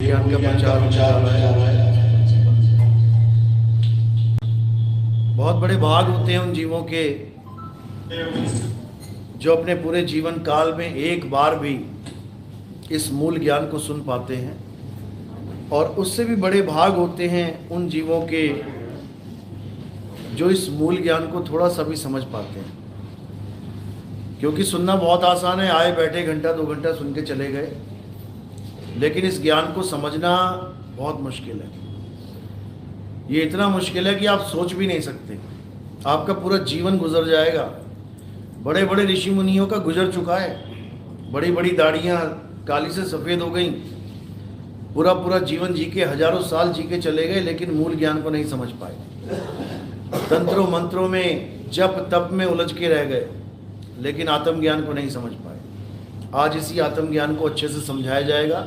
ज्ञान का प्रचार होने जा रहा है। बहुत बड़े भाग होते हैं उन जीवों के जो अपने पूरे जीवन काल में एक बार भी इस मूल ज्ञान को सुन पाते हैं, और उससे भी बड़े भाग होते हैं उन जीवों के जो इस मूल ज्ञान को थोड़ा सा भी समझ पाते हैं। क्योंकि सुनना बहुत आसान है, आए बैठे घंटा 2 घंटा सुन के चले गए, लेकिन इस ज्ञान को समझना बहुत मुश्किल है। ये इतना मुश्किल है कि आप सोच भी नहीं सकते। आपका पूरा जीवन गुजर जाएगा। बड़े बड़े ऋषि मुनियों का गुजर चुका है, बड़ी बड़ी दाढ़ियाँ काली से सफ़ेद हो गई, पूरा पूरा जीवन जी के हजारों साल जी के चले गए, लेकिन मूल ज्ञान को नहीं समझ पाए। तंत्रों मंत्रों में जप तप में उलझ के रह गए, लेकिन आत्मज्ञान को नहीं समझ पाए। आज इसी आत्मज्ञान को अच्छे से समझाया जाएगा,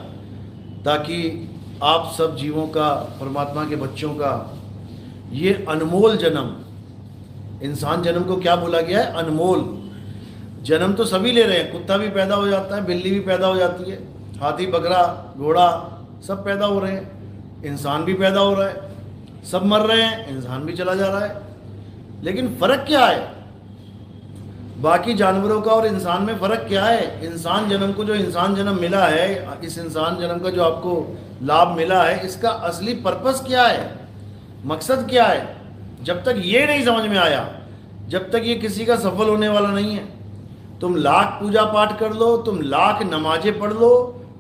ताकि आप सब जीवों का, परमात्मा के बच्चों का ये अनमोल जन्म, इंसान जन्म को क्या बोला गया है? अनमोल जन्म तो सभी ले रहे हैं। कुत्ता भी पैदा हो जाता है, बिल्ली भी पैदा हो जाती है, हाथी बकरा घोड़ा सब पैदा हो रहे हैं, इंसान भी पैदा हो रहा है, सब मर रहे हैं, इंसान भी चला जा रहा है। लेकिन फ़र्क क्या है बाकी जानवरों का और इंसान में? फ़र्क क्या है? इंसान जन्म को जो इंसान जन्म मिला है, इस इंसान जन्म का जो आपको लाभ मिला है, इसका असली पर्पस क्या है, मकसद क्या है? जब तक ये नहीं समझ में आया, जब तक ये किसी का सफल होने वाला नहीं है। तुम लाख पूजा पाठ कर लो, तुम लाख नमाजें पढ़ लो,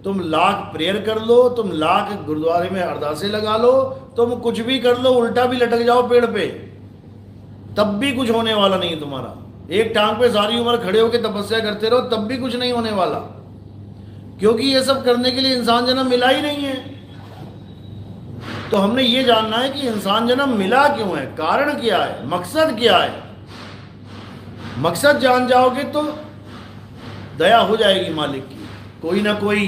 तुम लाख प्रेयर कर लो, तुम लाख गुरुद्वारे में अरदासें लगा लो, तुम कुछ भी कर लो, उल्टा भी लटक जाओ पेड़ पे, तब भी कुछ होने वाला नहीं है तुम्हारा। एक टांग पे सारी उम्र खड़े होकर तपस्या करते रहो, तब भी कुछ नहीं होने वाला, क्योंकि ये सब करने के लिए इंसान जन्म मिला ही नहीं है। तो हमने ये जानना है कि इंसान जन्म मिला क्यों है, कारण क्या है, मकसद क्या है। मकसद जान जाओगे तो दया हो जाएगी मालिक की, कोई ना कोई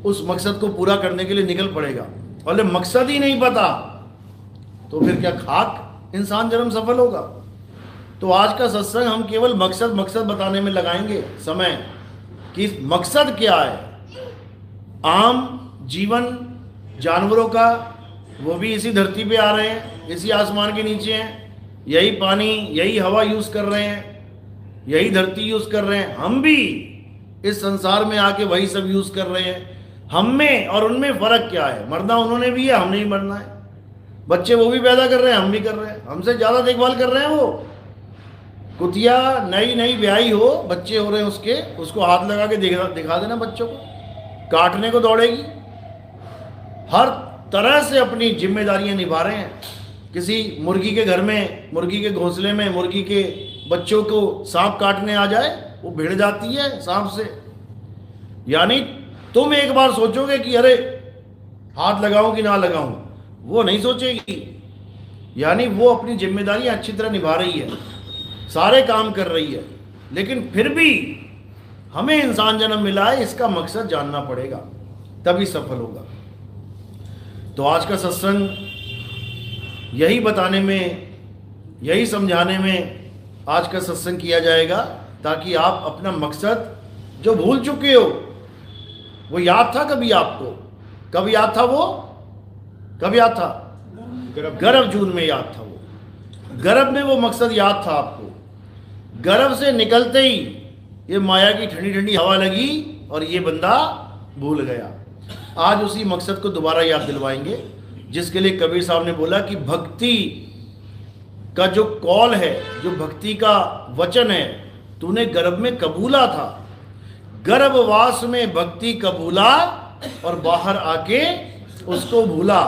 उस मकसद को पूरा करने के लिए निकल पड़ेगा। और मकसद ही नहीं पता तो फिर क्या खाक इंसान जन्म सफल होगा? तो आज का सत्संग हम केवल मकसद बताने में लगाएंगे समय, कि मकसद क्या है। आम जीवन जानवरों का, वो भी इसी धरती पे आ रहे हैं, इसी आसमान के नीचे हैं, यही पानी यही हवा यूज़ कर रहे हैं, यही धरती यूज़ कर रहे हैं। हम भी इस संसार में आके वही सब यूज़ कर रहे हैं। हम में और उनमें फ़र्क क्या है? मरना उन्होंने भी है, हमने ही मरना है। बच्चे वो भी पैदा कर रहे हैं, हम भी कर रहे हैं, हमसे ज़्यादा देखभाल कर रहे हैं वो। कुतिया नई ब्याही हो, बच्चे हो रहे हैं उसको हाथ लगा के दिखा देना बच्चों को, काटने को दौड़ेगी। हर तरह से अपनी जिम्मेदारियां निभा रहे हैं। किसी मुर्गी के घर में, मुर्गी के घोंसले में मुर्गी के बच्चों को सांप काटने आ जाए, वो भिड़ जाती है सांप से। यानी तुम एक बार सोचोगे कि अरे हाथ लगाऊं कि ना लगाऊं, वो नहीं सोचेगी। यानी वो अपनी जिम्मेदारियां अच्छी तरह निभा रही है, सारे काम कर रही है, लेकिन फिर भी हमें इंसान जन्म मिला है, इसका मकसद जानना पड़ेगा, तभी सफल होगा। तो आज का सत्संग यही बताने में, यही समझाने में आज का सत्संग किया जाएगा, ताकि आप अपना मकसद जो भूल चुके हो, वो याद था कभी आपको? कब याद था वो? कब याद था? गर्भ जून में याद था वो। गर्भ में वो मकसद याद था आपको। गर्भ से निकलते ही ये माया की ठंडी ठंडी हवा लगी और ये बंदा भूल गया। आज उसी मकसद को दोबारा याद दिलवाएंगे, जिसके लिए कबीर साहब ने बोला कि भक्ति का जो कॉल है, जो भक्ति का वचन है, तूने गर्भ में कबूला था। गर्भवास में भक्ति कबूला और बाहर आके उसको भूला।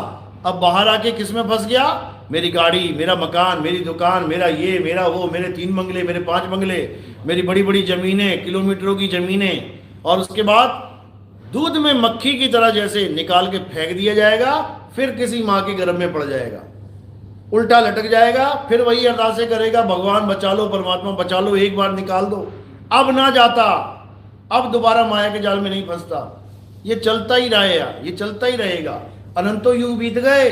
अब बाहर आके किस में फंस गया? मेरी गाड़ी, मेरा मकान, मेरी दुकान, मेरा ये, मेरा वो, मेरे 3 बंगले, मेरे 5 बंगले, मेरी बड़ी बड़ी ज़मीनें, किलोमीटरों की ज़मीनें। और उसके बाद दूध में मक्खी की तरह जैसे निकाल के फेंक दिया जाएगा, फिर किसी माँ के गर्भ में पड़ जाएगा, उल्टा लटक जाएगा, फिर वही अरदासें करेगा, भगवान बचा लो, परमात्मा बचा लो, एक बार निकाल दो। अब ना जाता, अब दोबारा माया के जाल में नहीं फंसता। ये चलता ही रहेगा, ये चलता ही रहेगा। अनंतों युग बीत गए,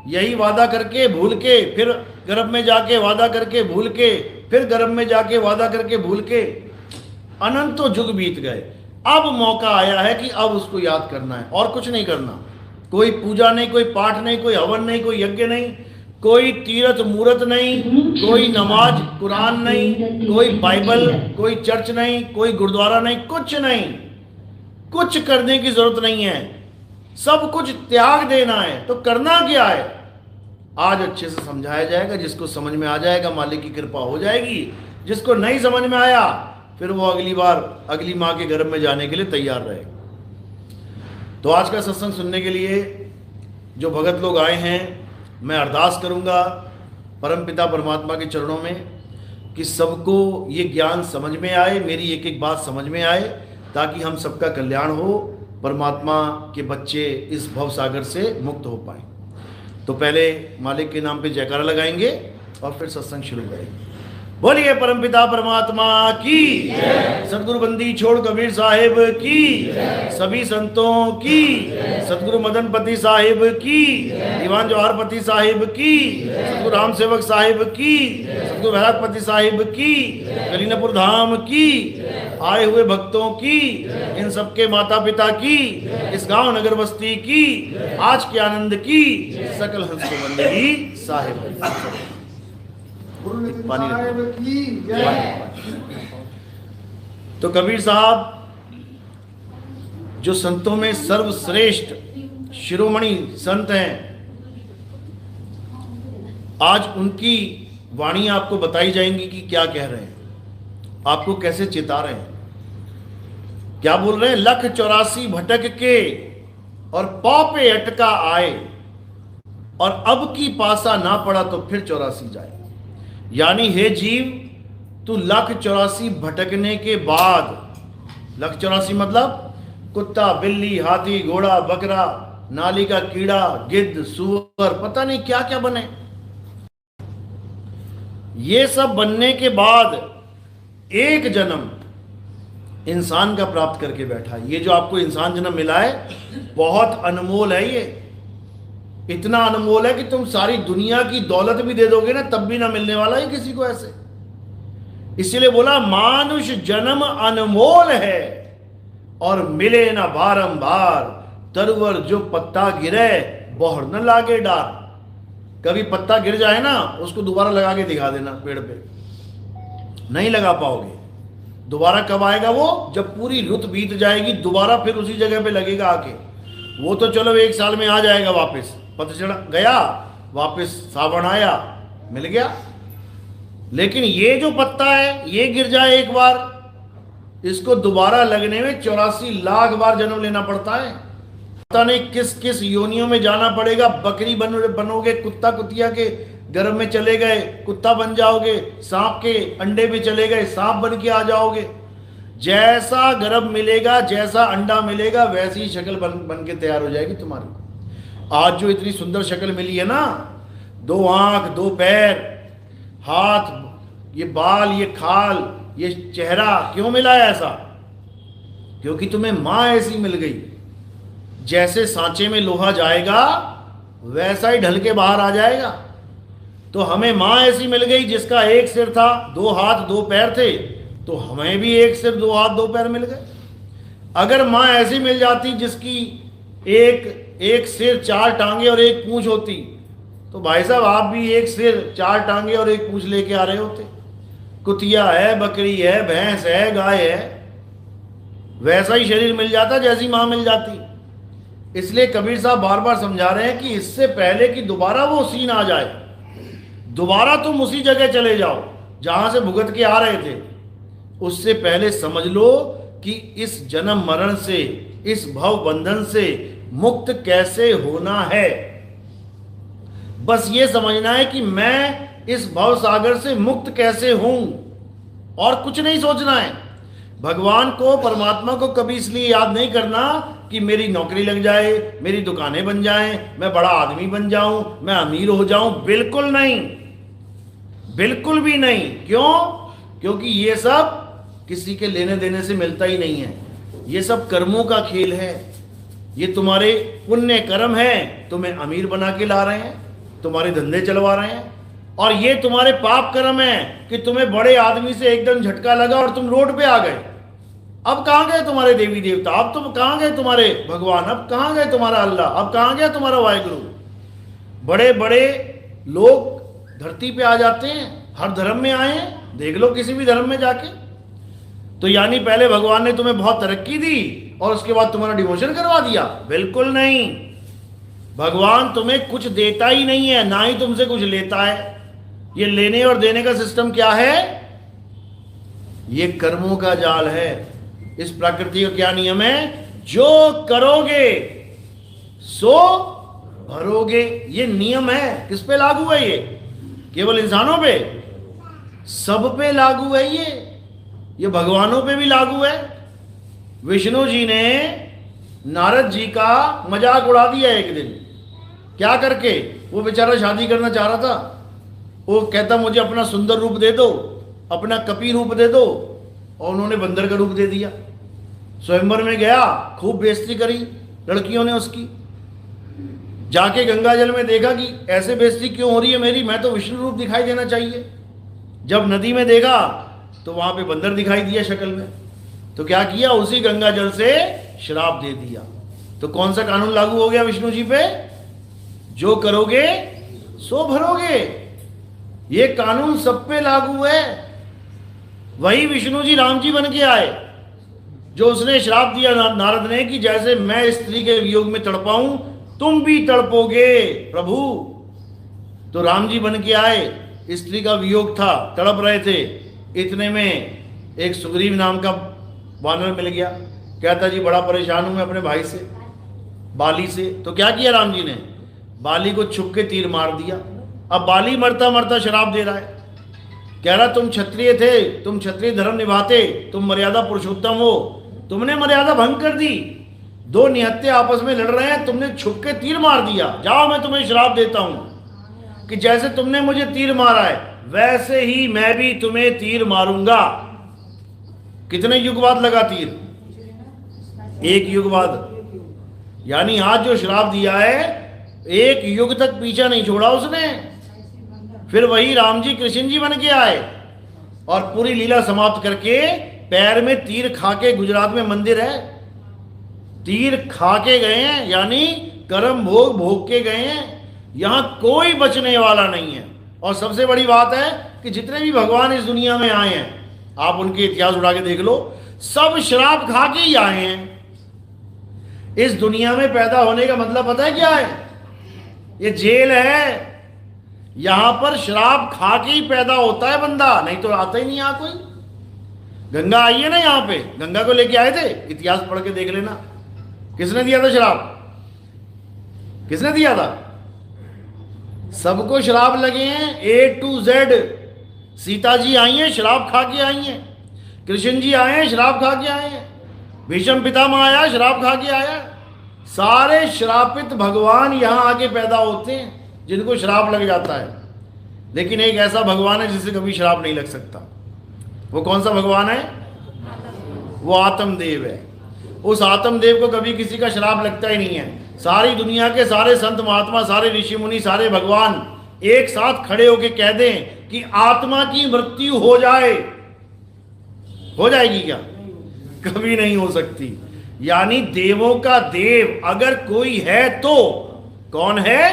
यही वादा करके भूल के, फिर गर्भ में जाके वादा करके भूल के, फिर गर्भ में जाके वादा करके भूल के, अनंतों युग बीत गए। अब मौका आया है कि अब उसको याद करना है और कुछ नहीं करना। कोई पूजा नहीं, कोई पाठ नहीं, कोई हवन नहीं, कोई यज्ञ नहीं, कोई तीर्थ मूर्त नहीं, कोई नमाज कुरान नहीं, कोई बाइबल, कोई चर्च नहीं, कोई गुरुद्वारा नहीं, कुछ नहीं। कुछ करने की जरूरत नहीं है, सब कुछ त्याग देना है। तो करना क्या है आज अच्छे से समझाया जाएगा। जिसको समझ में आ जाएगा मालिक की कृपा हो जाएगी, जिसको नहीं समझ में आया फिर वो अगली बार अगली माँ के गर्भ में जाने के लिए तैयार रहेगा। तो आज का सत्संग सुनने के लिए जो भगत लोग आए हैं, मैं अरदास करूंगा परमपिता परमात्मा के चरणों में कि सबको ये ज्ञान समझ में आए, मेरी एक एक बात समझ में आए, ताकि हम सबका कल्याण हो, परमात्मा के बच्चे इस भव सागर से मुक्त हो पाए। तो पहले मालिक के नाम पे जयकारा लगाएंगे और फिर सत्संग शुरू करेंगे। बोलिए परमपिता परमात्मा की, सदगुरु बंदी छोड़ कबीर साहिब की, सभी संतों की, सदगुरु मदनपति साहिब की, दीवान जवाहरपति साहिब की, सदगुरु राम सेवक साहिब की, सदगुरु भैरवपति साहिब की, कलीनपुर धाम की, आए हुए भक्तों की, इन सबके माता पिता की, इस गांव नगर बस्ती की, आज के आनंद की, सकल हंस को बंदगी साहिब। तो कबीर साहब जो संतों में सर्वश्रेष्ठ शिरोमणि संत हैं, आज उनकी वाणी आपको बताई जाएंगी कि क्या कह रहे हैं, आपको कैसे चेता रहे हैं, क्या बोल रहे हैं। 1,84 भटक के और पौ पे अटका आए, और अब की पासा ना पड़ा तो फिर 84 जाए। यानी हे जीव, तू 1,84 भटकने के बाद, 1,84 मतलब कुत्ता, बिल्ली, हाथी, घोड़ा, बकरा, नाली का कीड़ा, गिद्ध, सुअर, पता नहीं क्या क्या बने, ये सब बनने के बाद एक जन्म इंसान का प्राप्त करके बैठा। ये जो आपको इंसान जन्म मिला है बहुत अनमोल है। ये इतना अनमोल है कि तुम सारी दुनिया की दौलत भी दे दोगे ना तब भी ना मिलने वाला है किसी को ऐसे। इसीलिए बोला मानुष जन्म अनमोल है और मिले ना बारंबार, तरवर जो पत्ता गिरे बोहर न लागे डार। कभी पत्ता गिर जाए ना, उसको दोबारा लगा के दिखा देना पेड़ पे, नहीं लगा पाओगे। दोबारा कब आएगा वो? जब पूरी रुत बीत जाएगी, दोबारा फिर उसी जगह पे लगेगा आके। वो तो चलो 1 साल में आ जाएगा वापस, पतझड़ गया, वापस सावन आया, मिल गया। लेकिन ये जो पत्ता है ये गिर जाए एक बार, इसको दोबारा लगने में 84 लाख बार जन्म लेना पड़ता है। पता नहीं किस किस योनियों में जाना पड़ेगा। बकरी बनोगे, कुत्ता कुतिया के गर्भ में चले गए, कुत्ता बन जाओगे, सांप के अंडे में चले गए, सांप बन के आ जाओगे। जैसा गर्भ मिलेगा, जैसा अंडा मिलेगा, वैसी ही शक्ल बन के तैयार हो जाएगी तुम्हारी। आज जो इतनी सुंदर शक्ल मिली है ना, 2 आंख, 2 पैर, हाथ, ये बाल, ये खाल, ये चेहरा, क्यों मिला है ऐसा? क्योंकि तुम्हें मां ऐसी मिल गई। जैसे सांचे में लोहा जाएगा वैसा ही ढल के बाहर आ जाएगा। तो हमें मां ऐसी मिल गई जिसका 1 सिर था, 2 हाथ 2 पैर थे, तो हमें भी 1 सिर 2 हाथ 2 पैर मिल गए। अगर मां ऐसी मिल जाती जिसकी एक सिर 4 टांगे और 1 पूंछ होती, तो भाई साहब आप भी 1 सिर 4 टांगे और 1 पूंछ लेके आ रहे होते। कुतिया है, बकरी है, भैंस है, गाय है, वैसा ही शरीर मिल जाता जैसी मां मिल जाती। इसलिए कबीर साहब बार बार समझा रहे हैं कि इससे पहले कि दोबारा वो सीन आ जाए, दोबारा तुम उसी जगह चले जाओ जहां से भुगत के आ रहे थे, उससे पहले समझ लो कि इस जन्म मरण से, इस भव बंधन से मुक्त कैसे होना है। बस ये समझना है कि मैं इस भव सागर से मुक्त कैसे हूं, और कुछ नहीं सोचना है। भगवान को, परमात्मा को कभी इसलिए याद नहीं करना कि मेरी नौकरी लग जाए, मेरी दुकानें बन जाएं, मैं बड़ा आदमी बन जाऊं, मैं अमीर हो जाऊं। बिल्कुल नहीं, बिल्कुल भी नहीं। क्यों? क्योंकि ये सब किसी के लेने देने से मिलता ही नहीं है। ये सब कर्मों का खेल है। ये तुम्हारे पुण्य कर्म हैं, तुम्हें अमीर बना के ला रहे हैं, तुम्हारे धंधे चलवा रहे हैं। और ये तुम्हारे पाप कर्म हैं कि तुम्हें बड़े आदमी से एकदम झटका लगा और तुम रोड पे आ गए। अब कहाँ गए तुम्हारे देवी देवता, अब तुम कहाँ गए तुम्हारे भगवान, अब कहाँ गए तुम्हारा अल्लाह, अब कहाँ गया तुम्हारा वाहिगुरु। बड़े बड़े लोग धरती पे आ जाते हैं, हर धर्म में आए हैं, देख लो किसी भी धर्म में जाके। तो यानी पहले भगवान ने तुम्हें बहुत तरक्की दी और उसके बाद तुम्हारा डिमोशन करवा दिया? बिल्कुल नहीं। भगवान तुम्हें कुछ देता ही नहीं है, ना ही तुमसे कुछ लेता है। ये लेने और देने का सिस्टम क्या है? ये कर्मों का जाल है। इस प्रकृति का क्या नियम है? जो करोगे सो भरोगे। ये नियम है। किस पे लागू है ये? केवल इंसानों पे? सब पे लागू है ये भगवानों पे भी लागू है। विष्णु जी ने नारद जी का मजाक उड़ा दिया एक दिन। क्या करके? वो बेचारा शादी करना चाह रहा था, वो कहता मुझे अपना सुंदर रूप दे दो, अपना कपी रूप दे दो, और उन्होंने बंदर का रूप दे दिया। स्वयंवर में गया, खूब बेइज्जती करी लड़कियों ने उसकी। जाके गंगा जल में देखा कि ऐसे बेइज्जती क्यों हो रही है मेरी, मैं तो विष्णु रूप दिखाई देना चाहिए। जब नदी में देखा तो वहां पे बंदर दिखाई दिया शक्ल में। तो क्या किया? उसी गंगा जल से श्राप दे दिया। तो कौन सा कानून लागू हो गया विष्णु जी पे? जो करोगे सो भरोगे। ये कानून सब पे लागू है। वही विष्णु जी राम जी बन के आए, जो उसने श्राप दिया नारद ने कि जैसे मैं स्त्री के वियोग में तड़पाऊं तुम भी तड़पोगे प्रभु। तो राम जी बन के आए, स्त्री का वियोग था, तड़प रहे थे। इतने में एक सुग्रीव नाम का वानर मिल गया, कहता जी बड़ा परेशान हूं मैं अपने भाई से, बाली से। तो क्या किया राम जी ने? बाली को छुप के तीर मार दिया। अब बाली मरता मरता शराब दे रहा है, कह रहा तुम क्षत्रिय थे, तुम क्षत्रिय धर्म निभाते, तुम मर्यादा पुरुषोत्तम हो, तुमने मर्यादा भंग कर दी। दो निहत्ते आपस में लड़ रहे हैं, तुमने छुप के तीर मार दिया। जाओ मैं तुम्हें श्राप देता हूं कि जैसे तुमने मुझे तीर मारा है वैसे ही मैं भी तुम्हें तीर मारूंगा। कितने युग बाद लगा तीर? एक युग बाद। यानी आज जो श्राप दिया है एक युग तक पीछा नहीं छोड़ा उसने। फिर वही राम जी कृष्ण जी बन के आए और पूरी लीला समाप्त करके पैर में तीर खा के, गुजरात में मंदिर है, तीर खा के गए हैं, यानी कर्म भोग भोग के गए हैं। यहां कोई बचने वाला नहीं है। और सबसे बड़ी बात है कि जितने भी भगवान इस दुनिया में आए हैं, आप उनके इतिहास उठा के देख लो, सब शराब खा के ही आए हैं। इस दुनिया में पैदा होने का मतलब पता है क्या है? ये जेल है। यहां पर शराब खा के ही पैदा होता है बंदा, नहीं तो आता ही नहीं यहां कोई। गंगा आई है ना यहां पे, गंगा को लेके आए थे, इतिहास पढ़ के देख लेना। किसने दिया था शराब? किसने दिया था? सबको शराब लगे हैं, A to Z। Sita ji आई हैं, शराब खा के आई हैं। कृष्ण जी आए हैं, शराब खा के आए हैं। भीष्म पितामह आया, शराब खा के आया। सारे श्रापित भगवान यहां आके पैदा होते हैं जिनको श्राप लग जाता है। लेकिन एक ऐसा भगवान है जिसे कभी श्राप नहीं लग सकता। वो कौन सा भगवान है? वो आत्मदेव है। उस आत्मदेव को कभी किसी का श्राप लगता ही नहीं है। सारी दुनिया के सारे संत महात्मा, सारे ऋषि मुनि, सारे भगवान एक साथ खड़े होके कह दें कि आत्मा की मृत्यु हो जाए, हो जाएगी क्या? कभी नहीं हो सकती। यानी देवों का देव अगर कोई है तो कौन है?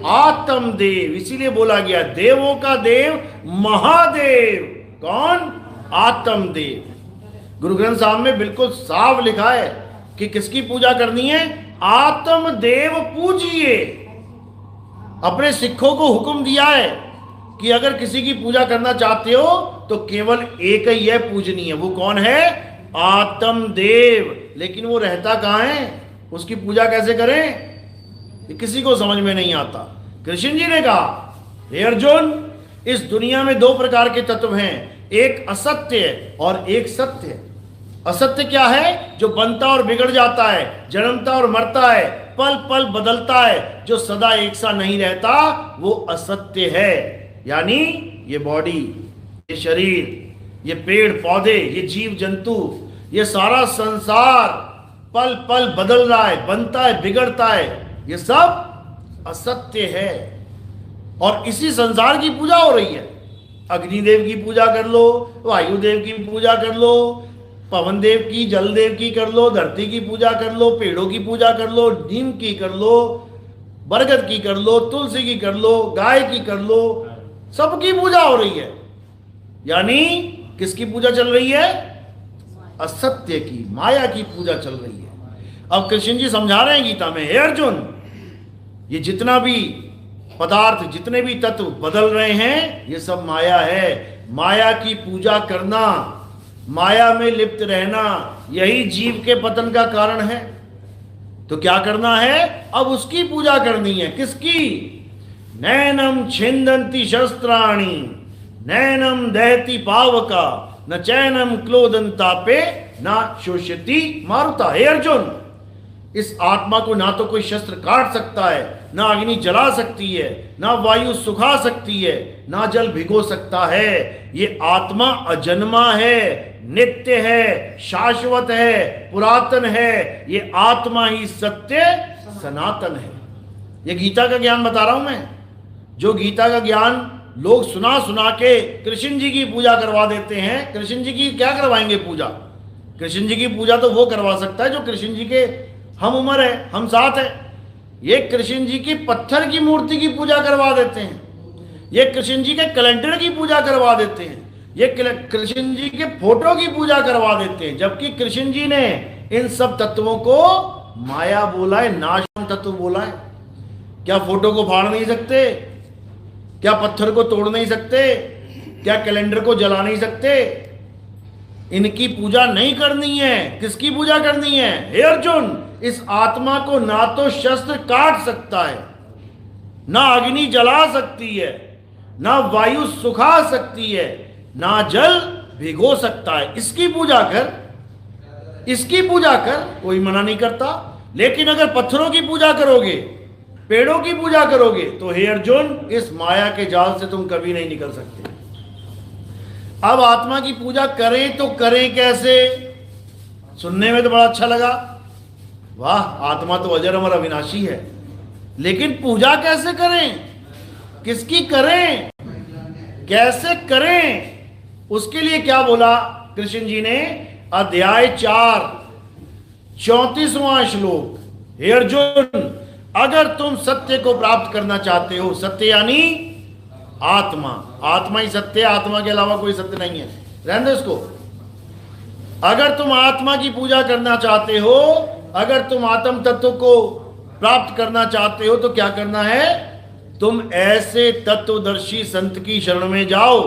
आत्मदेव। इसीलिए बोला गया देवों का देव महादेव। कौन? आत्मदेव। गुरु ग्रंथ साहब में बिल्कुल साफ लिखा है कि किसकी पूजा करनी है? आत्मदेव पूजिए। अपने सिखों को हुक्म दिया है कि अगर किसी की पूजा करना चाहते हो तो केवल एक ही है पूजनी है। वो कौन है? आत्मदेव। लेकिन वो रहता कहाँ है? उसकी पूजा कैसे करें? ये किसी को समझ में नहीं आता। कृष्ण जी ने कहा, हे अर्जुन, इस दुनिया में दो प्रकार के तत्व हैं, एक असत्य और एक सत्य। असत्य क्या है? जो बनता और बिगड़ जाता है, जन्मता और मरता है, पल पल बदलता है, जो सदा एक सा नहीं रहता, वो असत्य है। यानी ये बॉडी, ये शरीर, ये पेड़ पौधे, ये जीव जंतु, ये सारा संसार पल पल बदल रहा है, बनता है, बिगड़ता है, ये सब असत्य है। और इसी संसार की पूजा हो रही है। अग्निदेव की पूजा कर लो, वायुदेव की पूजा कर लो, पवन देव की, जल देव की कर लो, धरती की पूजा कर लो, पेड़ों की पूजा कर लो, नीम की कर लो, बरगद की कर लो, तुलसी की कर लो, गाय की कर लो, सबकी पूजा हो रही है। यानी किसकी पूजा चल रही है? असत्य की, माया की पूजा चल रही है। अब कृष्ण जी समझा रहे हैं गीता में, हे अर्जुन, ये जितना भी पदार्थ, जितने भी तत्व बदल रहे हैं, ये सब माया है। माया की पूजा करना, माया में लिप्त रहना, यही जीव के पतन का कारण है। तो क्या करना है? अब उसकी पूजा करनी है। किसकी? नैनम छिंदंती शस्त्राणि, नैनम दहति पावका, न चैनम क्लोदंतापे, न शोष्यति मारुता। हे अर्जुन, इस आत्मा को ना तो कोई शस्त्र काट सकता है, ना अग्नि जला सकती है, ना वायु सुखा सकती है, ना जल भिगो सकता है। ये आत्मा अजन्मा है, नित्य है, शाश्वत है, पुरातन है। ये आत्मा ही सत्य सनातन है। ये गीता का ज्ञान बता रहा हूं मैं। जो गीता का ज्ञान लोग सुना सुना के कृष्ण जी की पूजा करवा देते हैं। कृष्ण जी की क्या करवाएंगे पूजा? कृष्ण जी की पूजा तो वो करवा सकता है जो कृष्ण जी के हम उम्र है, हम साथ है। ये कृष्ण जी की पत्थर की मूर्ति की पूजा करवा देते हैं, ये कृष्ण जी के कैलेंडर की पूजा करवा देते हैं, ये कृष्ण जी के फोटो की पूजा करवा देते हैं। जबकि कृष्ण जी ने इन सब तत्वों को माया बोला है, नाशवान तत्व बोला है। क्या फोटो को फाड़ नहीं सकते? क्या पत्थर को तोड़ नहीं सकते? क्या कैलेंडर को जला नहीं सकते? इनकी पूजा नहीं करनी है। किसकी पूजा करनी है? हे अर्जुन, इस आत्मा को ना तो शस्त्र काट सकता है, ना अग्नि जला सकती है, ना वायु सुखा सकती है, ना जल भिगो सकता है। इसकी पूजा कर, इसकी पूजा कर, कोई मना नहीं करता। लेकिन अगर पत्थरों की पूजा करोगे, पेड़ों की पूजा करोगे, तो हे अर्जुन, इस माया के जाल से तुम कभी नहीं निकल सकते। अब आत्मा की पूजा करें तो करें कैसे? सुनने में तो बड़ा अच्छा लगा, वाह, आत्मा तो अजर अमर अविनाशी है। लेकिन पूजा कैसे करें? किसकी करें? कैसे करें? उसके लिए क्या बोला कृष्ण जी ने? अध्याय 4 34वां श्लोक, हे अर्जुन, अगर तुम सत्य को प्राप्त करना चाहते हो, सत्य यानी आत्मा, आत्मा ही सत्य है, आत्मा के अलावा कोई सत्य नहीं है, रहने दो इसको। अगर तुम आत्मा की पूजा करना चाहते हो, अगर तुम आत्म तत्व को प्राप्त करना चाहते हो, तो क्या करना है? तुम ऐसे तत्वदर्शी संत की शरण में जाओ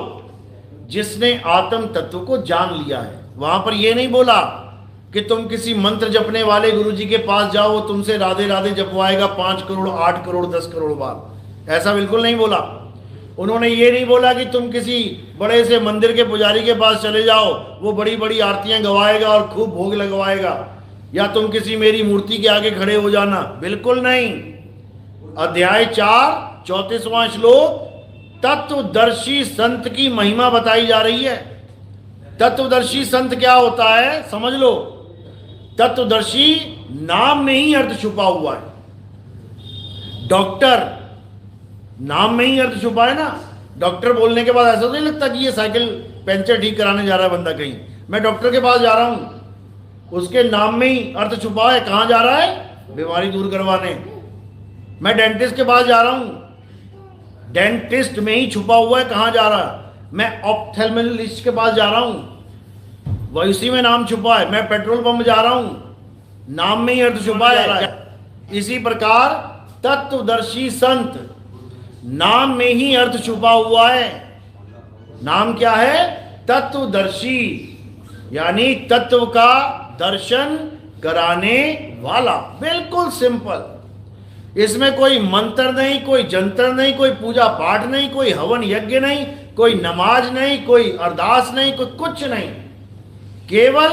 जिसने आत्म तत्व को जान लिया है। वहां पर यह नहीं बोला कि तुम किसी मंत्र जपने वाले गुरुजी के पास जाओ, वो तुमसे राधे राधे जपवाएगा 5 करोड़ 8 करोड़ 10 करोड़ बार। ऐसा बिल्कुल नहीं बोला। उन्होंने ये नहीं बोला कि तुम किसी बड़े से मंदिर के पुजारी के पास चले जाओ, वो बड़ी बड़ी आरतियां गवाएगा और खूब भोग लगवाएगा, या तुम किसी मेरी मूर्ति के आगे खड़े हो जाना, बिल्कुल नहीं। अध्याय 4 34वां श्लोक, तत्वदर्शी संत की महिमा बताई जा रही है। तत्वदर्शी संत क्या होता है समझ लो। तत्वदर्शी नाम में ही अर्थ छुपा हुआ है। डॉक्टर, नाम में ही अर्थ छुपा है ना। डॉक्टर बोलने के बाद ऐसा तो नहीं लगता कि ये साइकिल पंचर ठीक कराने जा रहा है बंदा कहीं। मैं डॉक्टर के पास जा रहा हूं, उसके नाम में ही अर्थ छुपा है। कहां जा रहा है? बीमारी दूर करवाने। मैं डेंटिस्ट के पास जा रहा हूं, डेंटिस्ट में ही छुपा हुआ है कहां जा रहा है। मैं ऑप्थेल्मोलॉजिस्ट के पास जा रहा हूं, वह इसी में नाम छुपा है। मैं पेट्रोल पंप जा रहा हूं, नाम में ही अर्थ छुपा है। इसी प्रकार तत्वदर्शी संत, नाम में ही अर्थ छुपा हुआ है। नाम क्या है? तत्वदर्शी, यानी तत्व का दर्शन कराने वाला। बिल्कुल सिंपल। इसमें कोई मंत्र नहीं, कोई जंतर नहीं, कोई पूजा पाठ नहीं, कोई हवन यज्ञ नहीं, कोई नमाज नहीं, कोई अरदास नहीं, कोई कुछ नहीं। केवल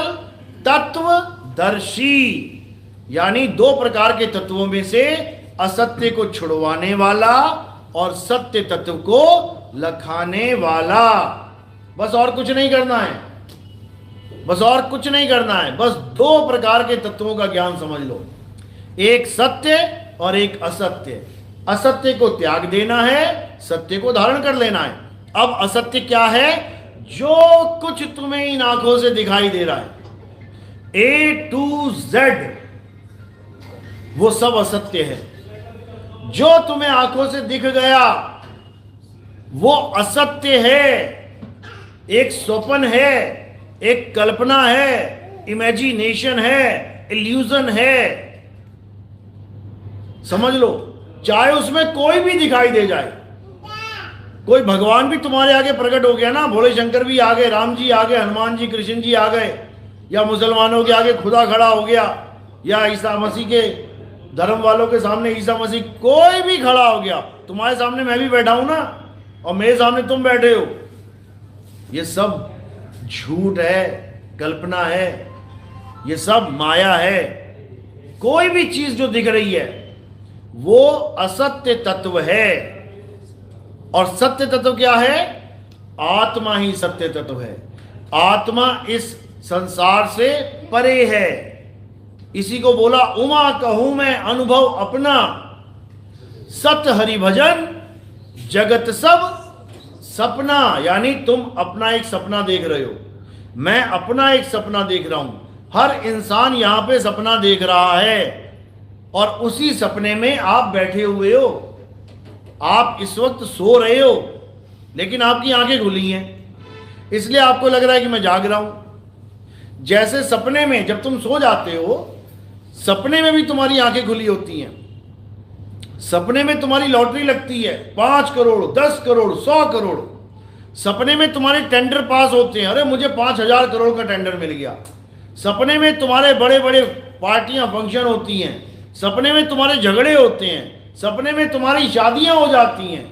तत्वदर्शी, यानी 2 प्रकार के तत्वों में से असत्य को छुड़वाने वाला और सत्य तत्व को लखाने वाला। बस और कुछ नहीं करना है, बस और कुछ नहीं करना है। बस 2 प्रकार के तत्वों का ज्ञान समझ लो, एक सत्य और एक असत्य। असत्य को त्याग देना है, सत्य को धारण कर लेना है। अब असत्य क्या है? जो कुछ तुम्हें इन आंखों से दिखाई दे रहा है, A to Z वो सब असत्य है। जो तुम्हें आंखों से दिख गया वो असत्य है, एक स्वप्न है, एक कल्पना है, इमेजिनेशन है, इल्यूजन है। समझ लो, चाहे उसमें कोई भी दिखाई दे जाए, कोई भगवान भी तुम्हारे आगे प्रकट हो गया ना, भोले शंकर भी आ गए, राम जी आ गए, हनुमान जी, कृष्ण जी आ गए, या मुसलमानों के आगे खुदा खड़ा हो गया, या ईसा मसीह के धर्म वालों के सामने ईसा मसीह, कोई भी खड़ा हो गया, तुम्हारे सामने मैं भी बैठा हूं ना, और मेरे सामने तुम बैठे हो, ये सब झूठ है, कल्पना है, ये सब माया है। कोई भी चीज जो दिख रही है वो असत्य तत्व है, और सत्य तत्व क्या है? आत्मा ही सत्य तत्व है। आत्मा इस संसार से परे है। इसी को बोला उमा कहूं मैं अनुभव अपना, सत्य हरि भजन जगत सब सपना। यानी तुम अपना एक सपना देख रहे हो, मैं अपना एक सपना देख रहा हूं, हर इंसान यहां पे सपना देख रहा है, और उसी सपने में आप बैठे हुए हो। आप इस वक्त सो रहे हो लेकिन आपकी आंखें खुली हैं, इसलिए आपको लग रहा है कि मैं जाग रहा हूं। जैसे सपने में जब तुम सो जाते हो, सपने में भी तुम्हारी आंखें खुली होती हैं, सपने में तुम्हारी लॉटरी लगती है 5 करोड़ 10 करोड़ 100 करोड़, सपने में तुम्हारे टेंडर पास होते हैं, अरे मुझे 5,000 करोड़ का टेंडर मिल गया। सपने में तुम्हारे बड़े बड़े पार्टियां फंक्शन होती हैं, सपने में तुम्हारे झगड़े होते हैं, सपने में तुम्हारी शादियां हो जाती हैं,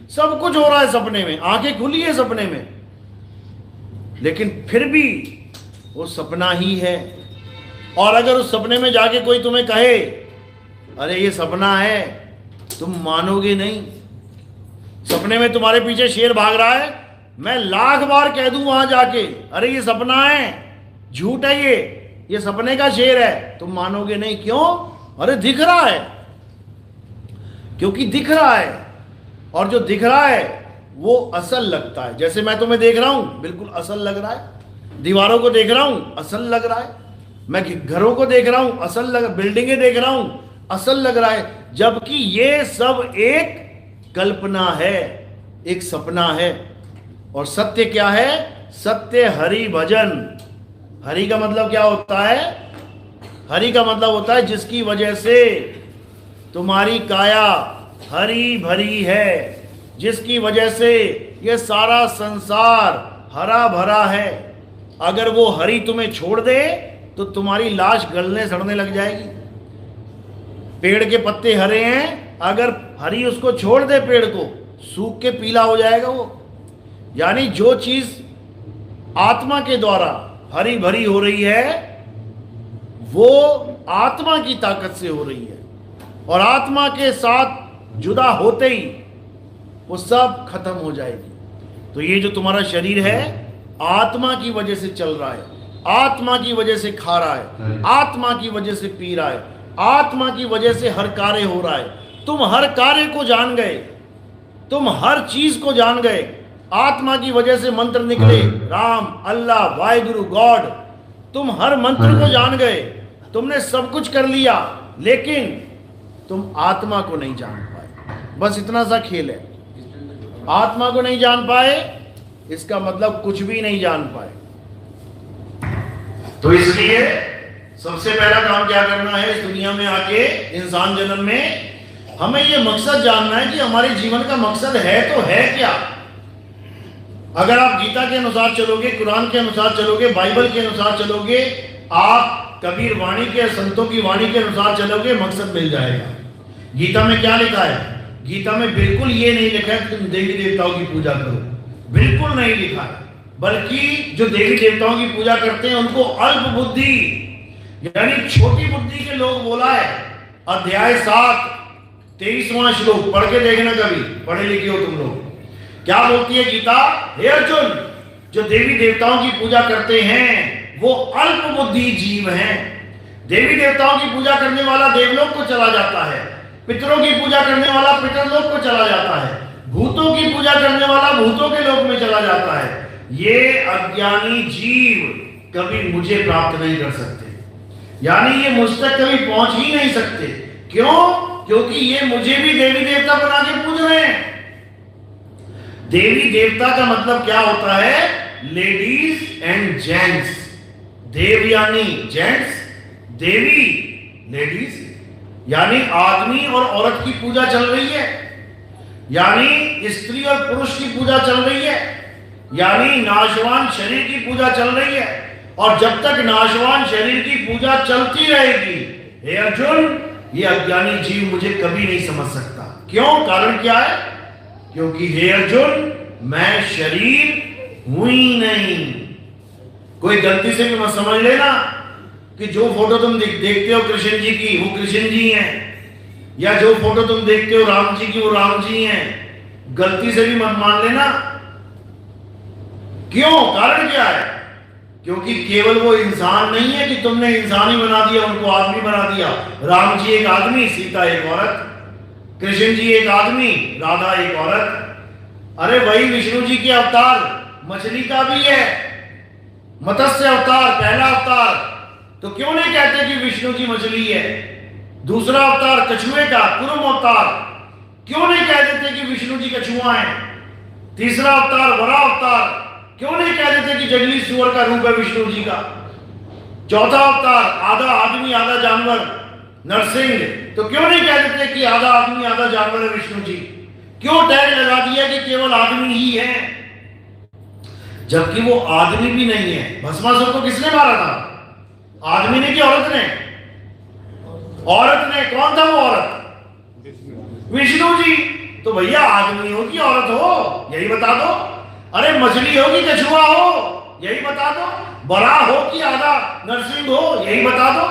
सब कुछ हो रहा है सपने में, आंखें खुली है सपने में, लेकिन फिर भी वो सपना ही है। और अगर उस सपने में जाके कोई तुम्हें कहे अरे ये सपना है, तुम मानोगे नहीं। सपने में तुम्हारे पीछे शेर भाग रहा है, मैं लाख बार कह दूं वहां जाके अरे ये सपना है, झूठ है, ये सपने का शेर है, तुम मानोगे नहीं। क्यों? अरे दिख रहा है, क्योंकि दिख रहा है, और जो दिख रहा है वो असल लगता है। जैसे मैं तुम्हें देख रहा हूं, बिल्कुल असल लग रहा है, दीवारों को देख रहा हूं, असल लग रहा है, मैं घरों को देख रहा हूं, असल लग, बिल्डिंगें देख रहा हूं, असल लग रहा है, जबकि ये सब एक कल्पना है, एक सपना है। और सत्य क्या है? सत्य हरि भजन। हरि का मतलब क्या होता है? हरि का मतलब होता है जिसकी वजह से तुम्हारी काया हरी भरी है, जिसकी वजह से ये सारा संसार हरा भरा है। अगर वो हरि तुम्हें छोड़ दे तो तुम्हारी लाश गलने सड़ने लग जाएगी। पेड़ के पत्ते हरे हैं, अगर हरि उसको छोड़ दे पेड़ को, सूख के पीला हो जाएगा वो। यानी जो चीज आत्मा के द्वारा हरी भरी हो रही है वो आत्मा की ताकत से हो रही है, और आत्मा के साथ जुदा होते ही वो सब खत्म हो जाएगी। तो ये जो तुम्हारा शरीर है आत्मा की वजह से चल रहा है, आत्मा की वजह से खा रहा है, आत्मा की वजह से पी रहा है, आत्मा की वजह से हर कार्य हो रहा है। तुम हर कार्य को जान गए, तुम हर चीज को जान गए, आत्मा की वजह से मंत्र निकले, राम, अल्लाह, वाहिगुरु, गॉड, तुम हर मंत्र को जान गए, तुमने सब कुछ कर लिया, लेकिन तुम आत्मा को नहीं जान पाए। बस इतना सा खेल है, आत्मा को नहीं जान पाए, इसका मतलब कुछ भी नहीं जान पाए। तो इसलिए सबसे पहला काम क्या करना है इस दुनिया में आके, इंसान जन्म में, हमें यह मकसद जानना है कि हमारे जीवन का मकसद है तो है क्या। अगर आप गीता के अनुसार चलोगे, कुरान के अनुसार चलोगे, बाइबल के अनुसार चलोगे, आप कबीर वाणी के, संतों की वाणी के अनुसार चलोगे, मकसद मिल जाएगा। गीता में क्या लिखा है? गीता में बिल्कुल ये नहीं लिखा है कि तुम देवी देवताओं की पूजा करो, बिल्कुल नहीं लिखा है। बल्कि जो देवी देवताओं की पूजा करते हैं उनको अल्प बुद्धि यानी छोटी बुद्धि के लोग बोला है। अध्याय 7 23वां श्लोक पढ़ के देखना, कभी पढ़े लिखे हो तुम लोग। क्या बोलती है गीता? हे अर्जुन, जो देवी देवताओं की पूजा करते हैं वो अल्प बुद्धि जीव हैं। देवी देवताओं की पूजा करने वाला देवलोक को चला जाता है, पितरों की पूजा करने वाला पितरलोक को चला जाता है, भूतों की पूजा करने वाला भूतों के लोक में चला जाता है। ये अज्ञानी जीव कभी मुझे प्राप्त नहीं कर सकते। यानी ये मुझ तक कभी पहुंच ही नहीं सकते। क्यों? क्योंकि ये मुझे भी देवी देवता बना के पूज रहे हैं। देवी देवता का मतलब क्या होता है? Ladies and gents. देव यानी जेंट्स, देवी लेडीज, यानी आदमी और औरत की पूजा चल रही है, यानी स्त्री और पुरुष की पूजा चल रही है, यानी नाशवान शरीर की पूजा चल रही है। और जब तक नाशवान शरीर की पूजा चलती रहेगी, हे अर्जुन, ये अज्ञानी जीव मुझे कभी नहीं समझ सकता। क्यों? कारण क्या है? क्योंकि हे अर्जुन, मैं शरीर हूं ही नहीं। कोई गलती से भी मत समझ लेना कि जो फोटो तुम देखते हो कृष्ण जी की, वो कृष्ण जी हैं, या जो फोटो तुम देखते हो राम जी की, वो राम जी हैं। गलती से भी मत मान लेना। क्यों? कारण क्या है? क्योंकि केवल वो इंसान नहीं है कि तुमने इंसान ही बना दिया, उनको आदमी बना दिया। राम जी एक आदमी, सीता एक औरत, कृष्ण जी एक आदमी, राधा एक औरत। अरे वही विष्णु जी के अवतार मछली का भी है, मत्स्य अवतार, पहला अवतार। तो क्यों नहीं कहते कि विष्णु जी मछली है? दूसरा अवतार कछुए का, कुरुम अवतार, क्यों नहीं कह देते कि विष्णु जी कछुआ है? तीसरा अवतार वरा अवतार, क्यों नहीं कह देते कि जंगली सुअर का रूप है विष्णु जी का? चौथा अवतार आधा आदमी आधा जानवर, नरसिंह, तो क्यों नहीं कह देते कि आधा आदमी आधा जानवर है विष्णु जी? क्यों टैग लगा दिया कि केवल आदमी ही है, जबकि वो आदमी भी नहीं है? भस्मासुर को किसने मारा था? आदमी ने कि औरत ने? औरत ने। कौन था वो औरत? विष्णु जी। तो भैया आदमी हो कि औरत हो, यही बता दो। अरे मछली हो कि कछुआ हो, यही बता दो। बड़ा हो कि आधा नरसिंह हो, यही बता दो।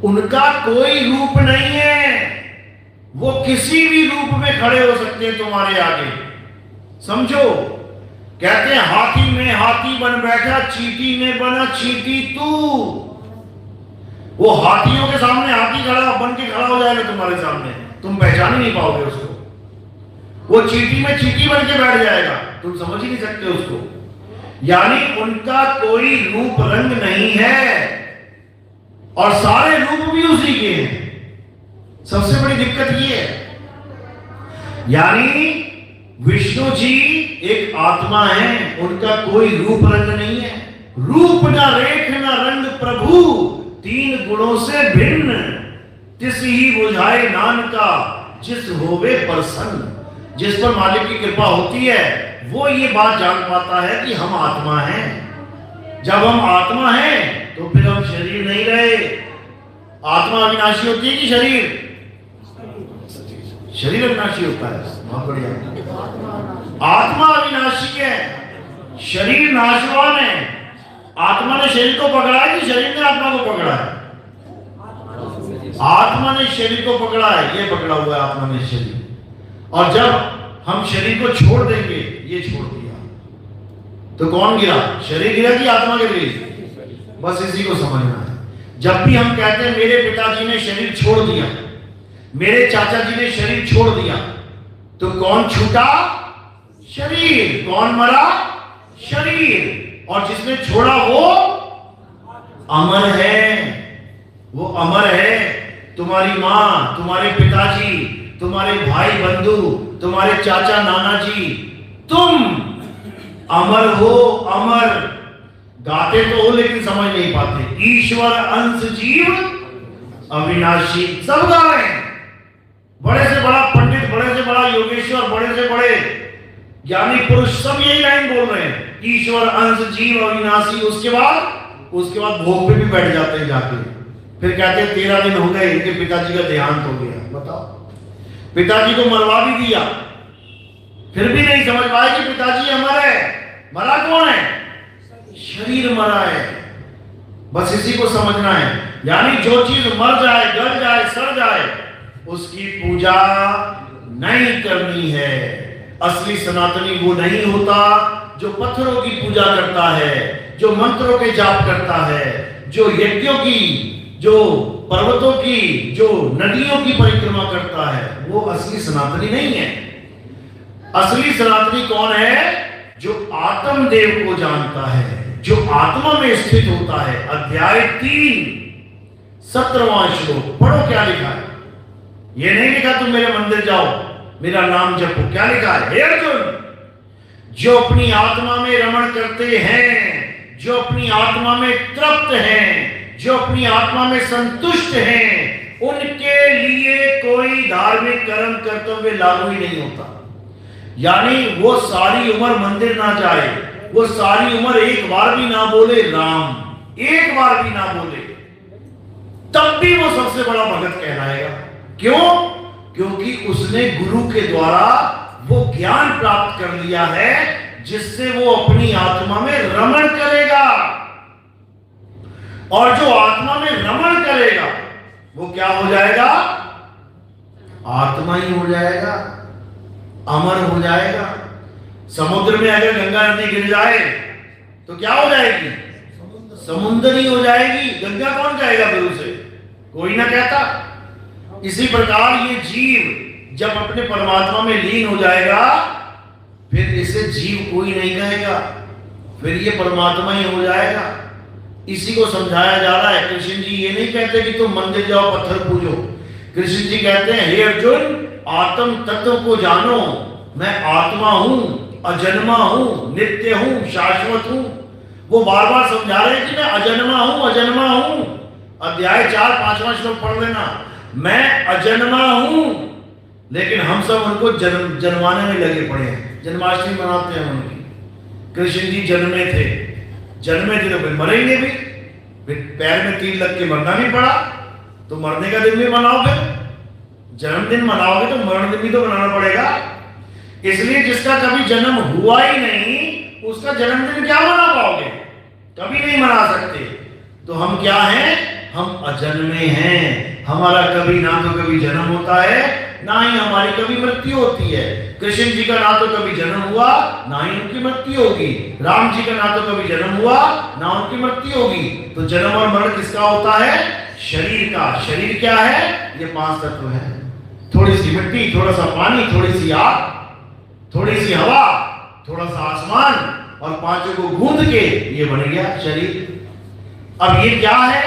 उनका कोई रूप नहीं है, वो किसी भी रूप में खड़े हो सकते हैं तुम्हारे आगे। समझो, कहते हैं हाथी में हाथी बन बैठा, चींटी में बना चींटी तू। वो हाथियों के सामने हाथी खड़ा बन के खड़ा हो जाएगा तुम्हारे सामने, तुम पहचान ही नहीं पाओगे उसको। वो चींटी में चींटी बन के बैठ जाएगा, तुम समझ ही नहीं सकते उसको। यानी उनका कोई रूप रंग नहीं है, और सारे रूप भी उसी के हैं। सबसे बड़ी दिक्कत ये है, यानी विष्णु जी एक आत्मा है, उनका कोई रूप रंग नहीं है। रूप न रेख न रंग प्रभु, तीन गुणों से भिन्न, तिस ही बुझाए नानका, जिस होवे प्रसन्न। जिस पर मालिक की कृपा होती है वो ये बात जान पाता है कि हम आत्मा हैं। जब हम आत्मा हैं तो फिर हम शरीर नहीं रहे। आत्मा अविनाशी होती है कि शरीर? शरीर अविनाशी होता है। बहुत बढ़िया। आत्मा अविनाशी है, शरीर नाशवान है। आत्मा ने शरीर को पकड़ा है कि शरीर ने आत्मा को पकड़ा है? आत्मा ने शरीर को पकड़ा है, ये पकड़ा हुआ है आत्मा ने शरीर। और जब हम शरीर को छोड़ देंगे, ये छोड़ दिया, तो कौन गिरा? शरीर गिरा कि आत्मा गिर गई? बस इसी को समझना है। जब भी हम कहते हैं मेरे पिताजी ने शरीर छोड़ दिया, मेरे चाचा जी ने शरीर छोड़ दिया, तो कौन छूटा? शरीर। कौन मरा? शरीर। और जिसने छोड़ा वो अमर है, वो अमर है। तुम्हारी मां, तुम्हारे पिताजी, तुम्हारे भाई बंधु, तुम्हारे चाचा नाना जी, तुम अमर हो। अमर गाते तो हो लेकिन समझ नहीं पाते। ईश्वर अंश जीव अविनाशी, सब गा रहे हैं। बड़े से बड़ा पंडित, बड़े से बड़ा योगेश्वर, बड़े से बड़े ज्ञानी पुरुष सब यही लाइन बोल रहे हैं, ईश्वर अंश जीव अविनाशी। उसके बाद भोग पे भी बैठ जाते हैं जाके, फिर कहते हैं 13 दिन हो गए, इनके पिताजी का देहांत हो गया। बताओ, पिताजी को मरवा भी दिया, फिर भी नहीं समझ पाए कि पिताजी अमर है। मरा कौन है? शरीर मरा है। बस इसी को समझना है। यानी जो चीज मर जाए, गल जाए, सड़ जाए, उसकी पूजा नहीं करनी है। असली सनातनी वो नहीं होता जो पत्थरों की पूजा करता है, जो मंत्रों के जाप करता है, जो यज्ञों की, जो पर्वतों की, जो नदियों की परिक्रमा करता है। वो असली सनातनी नहीं है। असली सनातनी कौन है? जो आत्मदेव को जानता है, जो आत्मा में स्थित होता है। अध्याय 3 17वां श्लोक पढ़ो क्या लिखा है। ये नहीं लिखा तुम मेरे मंदिर जाओ मेरा नाम जपो, क्या लिखा है? हे अर्जुन, जो अपनी आत्मा में रमण करते हैं, जो अपनी आत्मा में तृप्त हैं, जो अपनी आत्मा में संतुष्ट हैं, उनके लिए कोई धार्मिक कर्म कर्तव्य लागू ही नहीं होता। यानी वो सारी उम्र मंदिर ना जाए, वो सारी उम्र एक बार भी ना बोले राम, एक बार भी ना बोले, तब भी वो सबसे बड़ा भगत कहलाएगा। क्यों? क्योंकि उसने गुरु के द्वारा वो ज्ञान प्राप्त कर लिया है जिससे वो अपनी आत्मा में रमण करेगा। और जो आत्मा में रमण करेगा वो क्या हो जाएगा? आत्मा ही हो जाएगा, अमर हो जाएगा। समुद्र में अगर गंगा नदी गिर जाए तो क्या हो जाएगी? समुद्र ही हो जाएगी। गंगा कौन जाएगा फिर उसे? कोई ना कहता। इसी प्रकार ये जीव जब अपने परमात्मा में लीन हो जाएगा फिर इसे जीव कोई नहीं कहेगा, फिर ये परमात्मा ही हो जाएगा। इसी को समझाया जा रहा है। कृष्ण जी ये नहीं कहते कि तुम मंदिर जाओ पत्थर पूजो। कृष्ण जी कहते हैं हे अर्जुन, आत्म तत्व को जानो, मैं आत्मा हूं, अजन्मा हूं, नित्य हूं, शाश्वत हूं। वो बार बार समझा रहे हैं कि मैं अजन्मा हूं, अजन्मा हूं। अध्याय 4 5वां श्लोक पढ़ लेना। मैं अजन्मा हूं, लेकिन हम सब उनको जन्माने में लगे पड़े हैं। जन्माष्टमी मनाते हैं उनकी। कृष्ण जी जन्मे थे तो फिर मरेंगे भी, फिर पैर में तीर लग के मरना भी पड़ा, तो मरने का दिन भी मनाओगे, जन्मदिन मनाओगे तो मरण दिन भी तो मनाना पड़ेगा। इसलिए जिसका कभी जन्म हुआ ही नहीं उसका जन्मदिन क्या मना पाओगे? कभी नहीं मना सकते। तो हम क्या हैं? हम अजन्मे हैं। हमारा कभी ना तो कभी जन्म होता है, ना ही हमारी कभी मृत्यु होती है। कृष्ण जी का ना तो कभी जन्म हुआ, ना ही उनकी मृत्यु होगी। राम जी का ना तो कभी जन्म हुआ, ना उनकी मृत्यु होगी। तो जन्म और मरण किसका होता है? शरीर का। शरीर क्या है? ये 5 तत्व है। थोड़ी सी मिट्टी, थोड़ा सा पानी, थोड़ी सी आग, थोड़ी सी हवा, थोड़ा सा आसमान, और 5 को गूंद के ये बन गया शरीर। अब ये क्या है?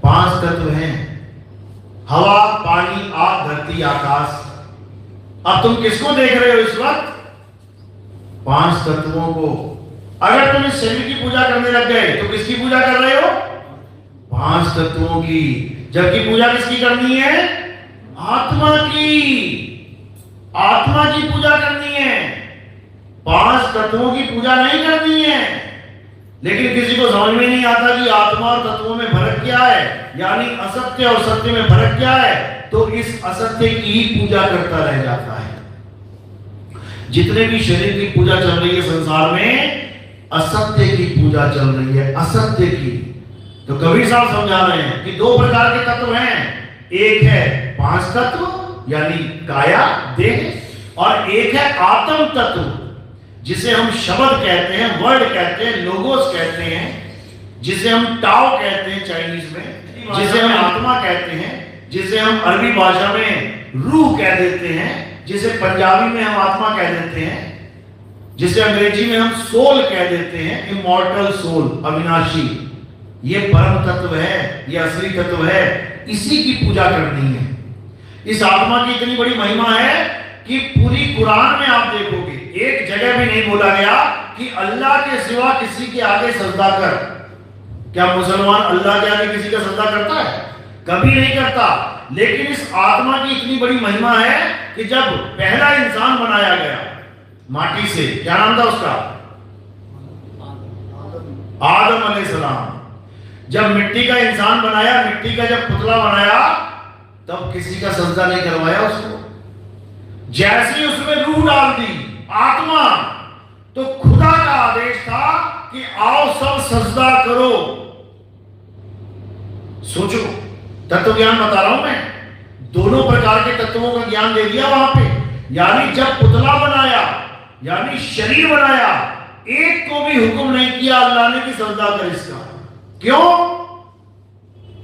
5 तत्व हैं, हवा, पानी, आग, धरती, आकाश। अब तुम किसको देख रहे हो इस वक्त? 5 तत्वों को। अगर तुम इस शरीर की पूजा करने लग गए तो किसकी पूजा कर रहे हो? 5 तत्वों की। जबकि पूजा किसकी करनी है? आत्मा की। आत्मा की पूजा करनी है, 5 तत्वों की पूजा नहीं करनी है। लेकिन किसी को समझ में नहीं आता कि आत्मा और तत्वों में फर्क क्या है, यानी असत्य और सत्य में फर्क क्या है। तो इस असत्य की ही पूजा करता रह जाता है। जितने भी शरीर की पूजा चल रही है संसार में, असत्य की पूजा चल रही है, असत्य की। तो कबीर साहब समझा रहे हैं कि 2 प्रकार के तत्व हैं। एक है 5 तत्व यानी काया, देह, और एक है आत्म तत्व जिसे हम शब्द कहते हैं, वर्ड कहते हैं, लोगोस कहते हैं, जिसे हम टाओ कहते हैं चाइनीज में, जिसे हम आत्मा कहते हैं, जिसे हम अरबी भाषा में रूह कह देते हैं, जिसे पंजाबी में हम आत्मा कह देते हैं, जिसे अंग्रेजी में हम सोल कह देते हैं, इमॉर्टल सोल, अविनाशी। ये परम तत्व है, ये असली तत्व है। इसी की पूजा करनी है। इस आत्मा की इतनी बड़ी महिमा है कि पूरी कुरान में आप देखोगे एक जगह भी नहीं बोला गया कि अल्लाह के सिवा किसी के आगे सजदा कर। क्या मुसलमान अल्लाह के आगे किसी का सजदा करता है? कभी नहीं करता। लेकिन इस आत्मा की इतनी बड़ी महिमा है कि जब पहला इंसान बनाया गया माटी से, क्या नाम था उसका? आदम अलैहिस्सलाम। जब मिट्टी का इंसान बनाया, मिट्टी का जब पुतला बनाया, तब किसी का सजदा नहीं करवाया उसको। जैसे ही उसमें रूह डाल दी, आत्मा, तो खुदा का आदेश था कि आओ सब सजदा करो। सोचो, तत्व ज्ञान बता रहा हूं मैं। दोनों प्रकार के तत्वों का ज्ञान दे दिया वहां पे। यानी जब पुतला बनाया, यानी शरीर बनाया, एक को भी हुक्म नहीं किया अल्लाह ने कि सजदा कर इसका। क्यों?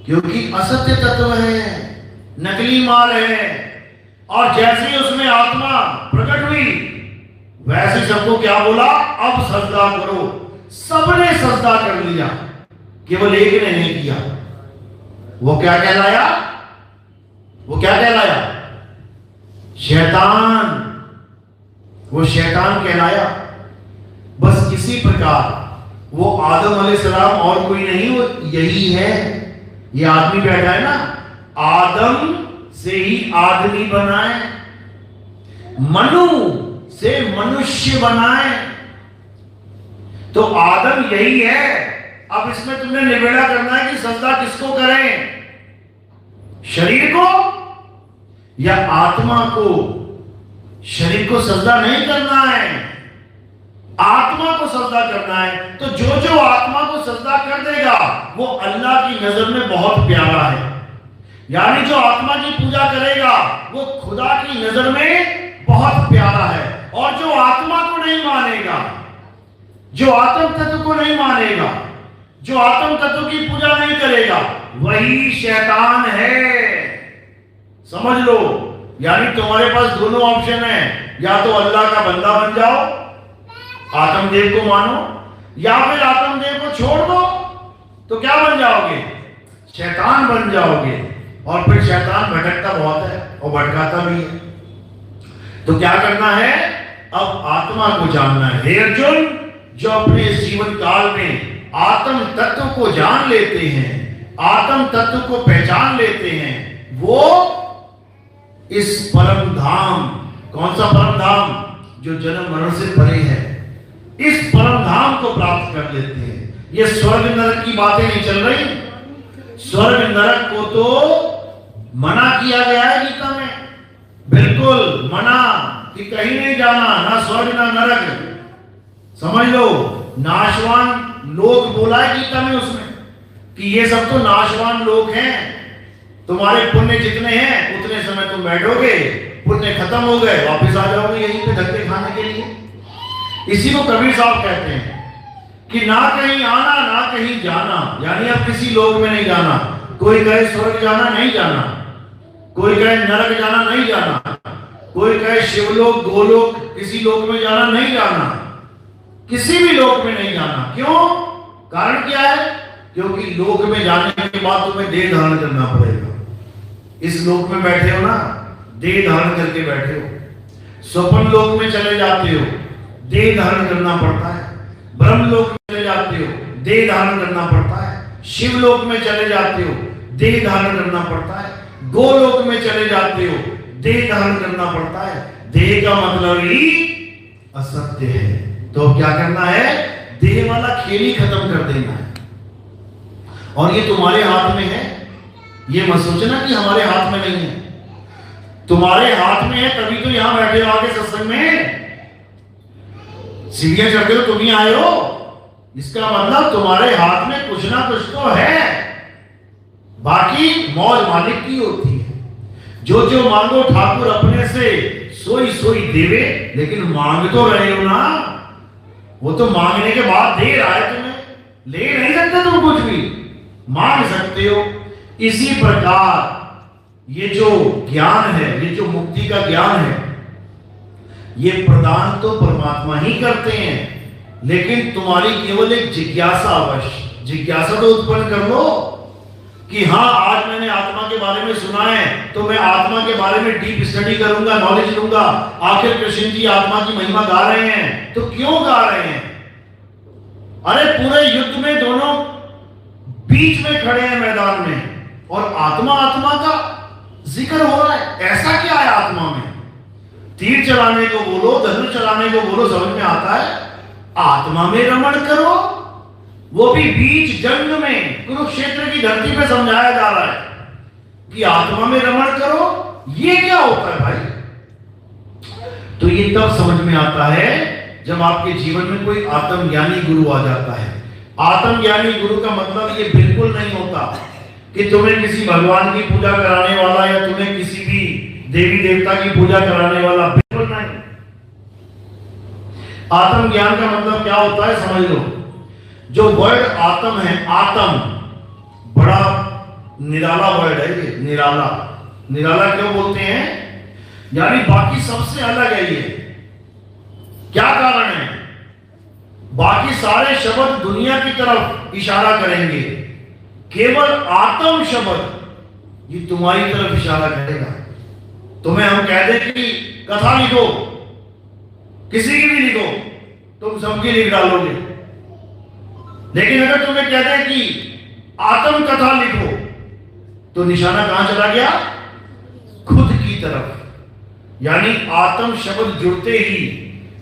क्योंकि असत्य तत्व है, नकली माल है। और जैसे ही उसमें आत्मा प्रकट हुई, वैसे सबको क्या बोला? अब सजदा करो। सबने सजदा कर लिया, केवल एक ने नहीं किया। वो क्या कहलाया? वो क्या कहलाया? शैतान। वो शैतान कहलाया। बस इसी प्रकार वो आदम अलैहिस्सलाम और कोई नहीं, वो यही है। ये आदमी बैठा है ना, आदम से ही आदमी बनाए, मनु से मनुष्य बनाए। तो आदम यही है। अब इसमें तुमने निबेड़ा करना है कि सजदा किसको करें, शरीर को या आत्मा को? शरीर को सजदा नहीं करना है, आत्मा को सजदा करना है। तो जो जो आत्मा को सजदा कर देगा वो अल्लाह की नजर में बहुत प्यारा है। यानी जो आत्मा की पूजा करेगा वो खुदा की नजर में बहुत प्यारा है। और जो आत्मा को नहीं मानेगा, जो आत्म तत्व को नहीं मानेगा, जो आत्म तत्व की पूजा नहीं करेगा, वही शैतान है। समझ लो। यानी तुम्हारे पास दोनों ऑप्शन है, या तो अल्लाह का बंदा बन जाओ, आत्मदेव को मानो, या फिर आत्मदेव को छोड़ दो। तो क्या बन जाओगे? शैतान बन जाओगे। और फिर शैतान भटकता बहुत है और भटकाता भी है। तो क्या करना है? अब आत्मा को जानना है। हे अर्जुन, जो अपने जीवन काल में आत्म तत्व को जान लेते हैं, आत्म तत्व को पहचान लेते हैं, वो इस परम धाम, कौन सा परम धाम? जो जन्म मरण से परे है, इस परम धाम को प्राप्त कर लेते हैं। ये स्वर्ग नरक की बातें नहीं चल रही। स्वर्ग नरक को तो मना किया गया है गीता में, बिल्कुल मना, कि कहीं नहीं जाना, ना स्वर्ग ना नरक। समझ लो, नाशवान लोक बोला है गीता में उसमें, कि ये सब तो नाशवान लोग हैं। तुम्हारे पुण्य जितने हैं उतने समय तुम बैठोगे, पुण्य खत्म हो गए, वापस आ जाओगे यहीं पे धक्के खाने के लिए। इसी को कबीर साहब कहते हैं कि ना कहीं आना ना कहीं जाना। यानी अब किसी लोक में नहीं जाना। कोई कहे स्वर्ग जाना, नहीं जाना। कोई कहे नरक जाना, नहीं जाना। कोई कहे शिवलोक गोलोक किसी लोक में जाना, नहीं जाना। किसी भी लोक में नहीं जाना। क्यों? कारण क्या है? क्योंकि लोक में जाने के बाद तुम्हें देह धारण करना पड़ेगा। इस लोक में बैठे हो ना, देह धारण करके बैठे हो। स्वप्न लोक में चले जाते हो, देह धारण करना पड़ता है। ब्रह्म लोक में चले जाते हो, देह धारण करना पड़ता है। शिव लोक में चले जाते हो, देह धारण करना पड़ता है। गोलोक में चले जाते हो, देह धारण करना पड़ता है। देह का मतलब ही असत्य है। तो क्या करना है? देह वाला खेल ही खत्म कर देना है। और ये तुम्हारे हाथ में है। ये मत सोचना कि हमारे हाथ में नहीं है। तुम्हारे हाथ में है, तभी तो यहां बैठे हो आके सत्संग में। सीढ़ियां चढ़ते हो, तुम ही आए हो। इसका मतलब तुम्हारे हाथ में कुछ ना कुछ तो है। बाकी मौज मालिक की होती है। जो जो मांगो ठाकुर अपने से सोई सोई देवे। लेकिन मांग तो रहे हो ना, वो तो मांगने के बाद दे रहा है तुम्हें। ले नहीं सकते तुम कुछ भी, मांग सकते हो। इसी प्रकार ये जो ज्ञान है, ये जो मुक्ति का ज्ञान है, ये प्रदान तो परमात्मा ही करते हैं। लेकिन तुम्हारी केवल एक जिज्ञासा अवश्य, जिज्ञासा तो उत्पन्न कर लो कि हाँ, आज मैंने आत्मा के बारे में सुना है तो मैं आत्मा के बारे में डीप स्टडी करूंगा, नॉलेज लूंगा। आखिर कृष्ण जी आत्मा की महिमा गा रहे हैं, तो क्यों गा रहे हैं? अरे पूरे युद्ध में दोनों बीच में खड़े हैं मैदान में, और आत्मा आत्मा का जिक्र हो रहा है। ऐसा क्या है आत्मा में? तीर चलाने को बोलो, धनुष चलाने को बोलो, समझ में आता है। आत्मा में रमण करो, वो भी बीच जंग में कुरुक्षेत्र की धरती पे समझाया जा रहा है कि आत्मा में रमण करो। ये क्या होता है भाई? तो ये तब समझ में आता है जब आपके जीवन में कोई आत्मज्ञानी गुरु आ जाता है। आत्मज्ञानी गुरु का मतलब ये बिल्कुल नहीं होता कि तुम्हें किसी भगवान की पूजा कराने वाला या तुम्हें किसी भी देवी देवता की पूजा कराने वाला, बिल्कुल नहीं। आत्मज्ञान का मतलब क्या होता है समझ लो। जो वर्ड आत्म है, आत्म बड़ा निराला वर्ड है ये। निराला, निराला क्यों बोलते हैं? यानी बाकी सबसे अलग है ये। क्या कारण है? बाकी सारे शब्द दुनिया की तरफ इशारा करेंगे, केवल आत्म शब्द ये तुम्हारी तरफ इशारा करेगा। तुम्हें हम कह दे कि कथा लिखो, किसी की भी लिखो, तुम सबकी लिख डालोगे। लेकिन अगर तुम्हें कह दे कि आत्म कथा लिखो, तो निशाना कहां चला गया? खुद की तरफ। यानी आत्म शब्द जुड़ते ही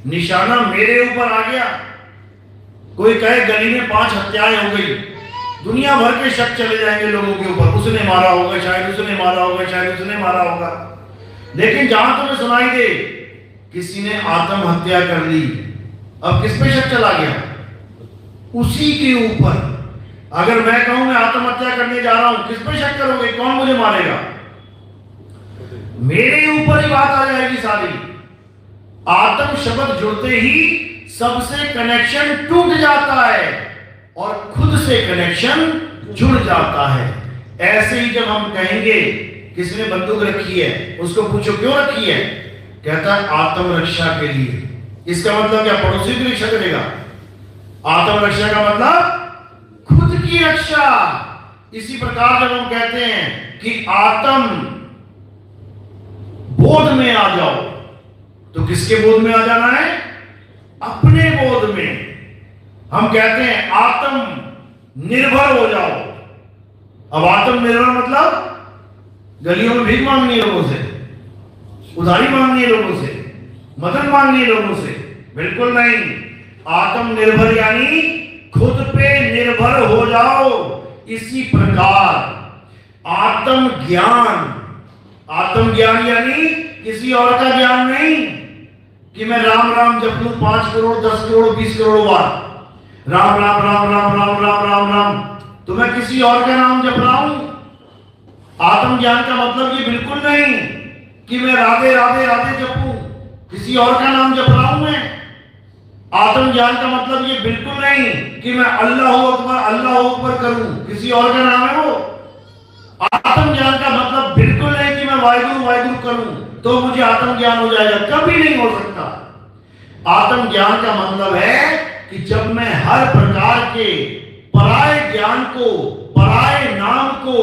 निशाना मेरे ऊपर आ गया। कोई कहे गली में 5 हत्याएं हो गई, दुनिया भर के शक चले जाएंगे लोगों के ऊपर, उसने मारा होगा, शायद उसने मारा होगा, शायद उसने मारा होगा। लेकिन जहां तुम्हें सुनाई दे किसी ने आत्महत्या कर ली, अब किस पे शक चला गया? उसी के ऊपर। अगर मैं कहूं मैं आत्महत्या करने जा रहा हूं, किस पे शक करोगे? कौन मुझे मारेगा? मेरे ऊपर ही बात आ जाएगी सारी। आत्म शब्द जुड़ते ही सबसे कनेक्शन टूट जाता है और खुद से कनेक्शन जुड़ जाता है। ऐसे ही जब हम कहेंगे किसी ने बंदूक रखी है, उसको पूछो क्यों रखी है, कहता है आत्मरक्षा के लिए। इसका मतलब क्या? पड़ोसी की रक्षा करेगा? आत्मरक्षा का मतलब खुद की रक्षा। इसी प्रकार जब हम कहते हैं कि आत्म बोध में आ जाओ, तो किसके बोध में आ जाना है? अपने बोध में। हम कहते हैं आत्म निर्भर हो जाओ। अब आत्म निर्भर मतलब गलियों में भीख मांगनी है लोगों से, उधारी मांगनी है लोगों से, मदद मांगनी है लोगों से? बिल्कुल नहीं। आत्मनिर्भर यानी खुद पे निर्भर हो जाओ। इसी प्रकार आत्मज्ञान, आत्मज्ञान यानी किसी और का ज्ञान नहीं कि मैं राम राम जप लूं 5 करोड़ 10 करोड़ 20 करोड़ बार, राम राम राम राम राम राम राम राम, तो मैं किसी और का नाम जप रहा हूं। आत्मज्ञान का मतलब ये बिल्कुल नहीं कि मैं राधे राधे राधे जपूं, किसी और का नाम जप रहा हूं मैं। आत्मज्ञान का मतलब ये बिल्कुल नहीं कि मैं अल्लाह अकबर करूं, किसी और का नाम है वो। आत्मज्ञान का मतलब बिल्कुल नहीं कि मैं वाहिगुरु वाहिगुरु करूं तो मुझे आत्मज्ञान हो जाएगा, कभी नहीं हो सकता। आत्मज्ञान का मतलब है कि जब मैं हर प्रकार के पराये ज्ञान को, पराये नाम को,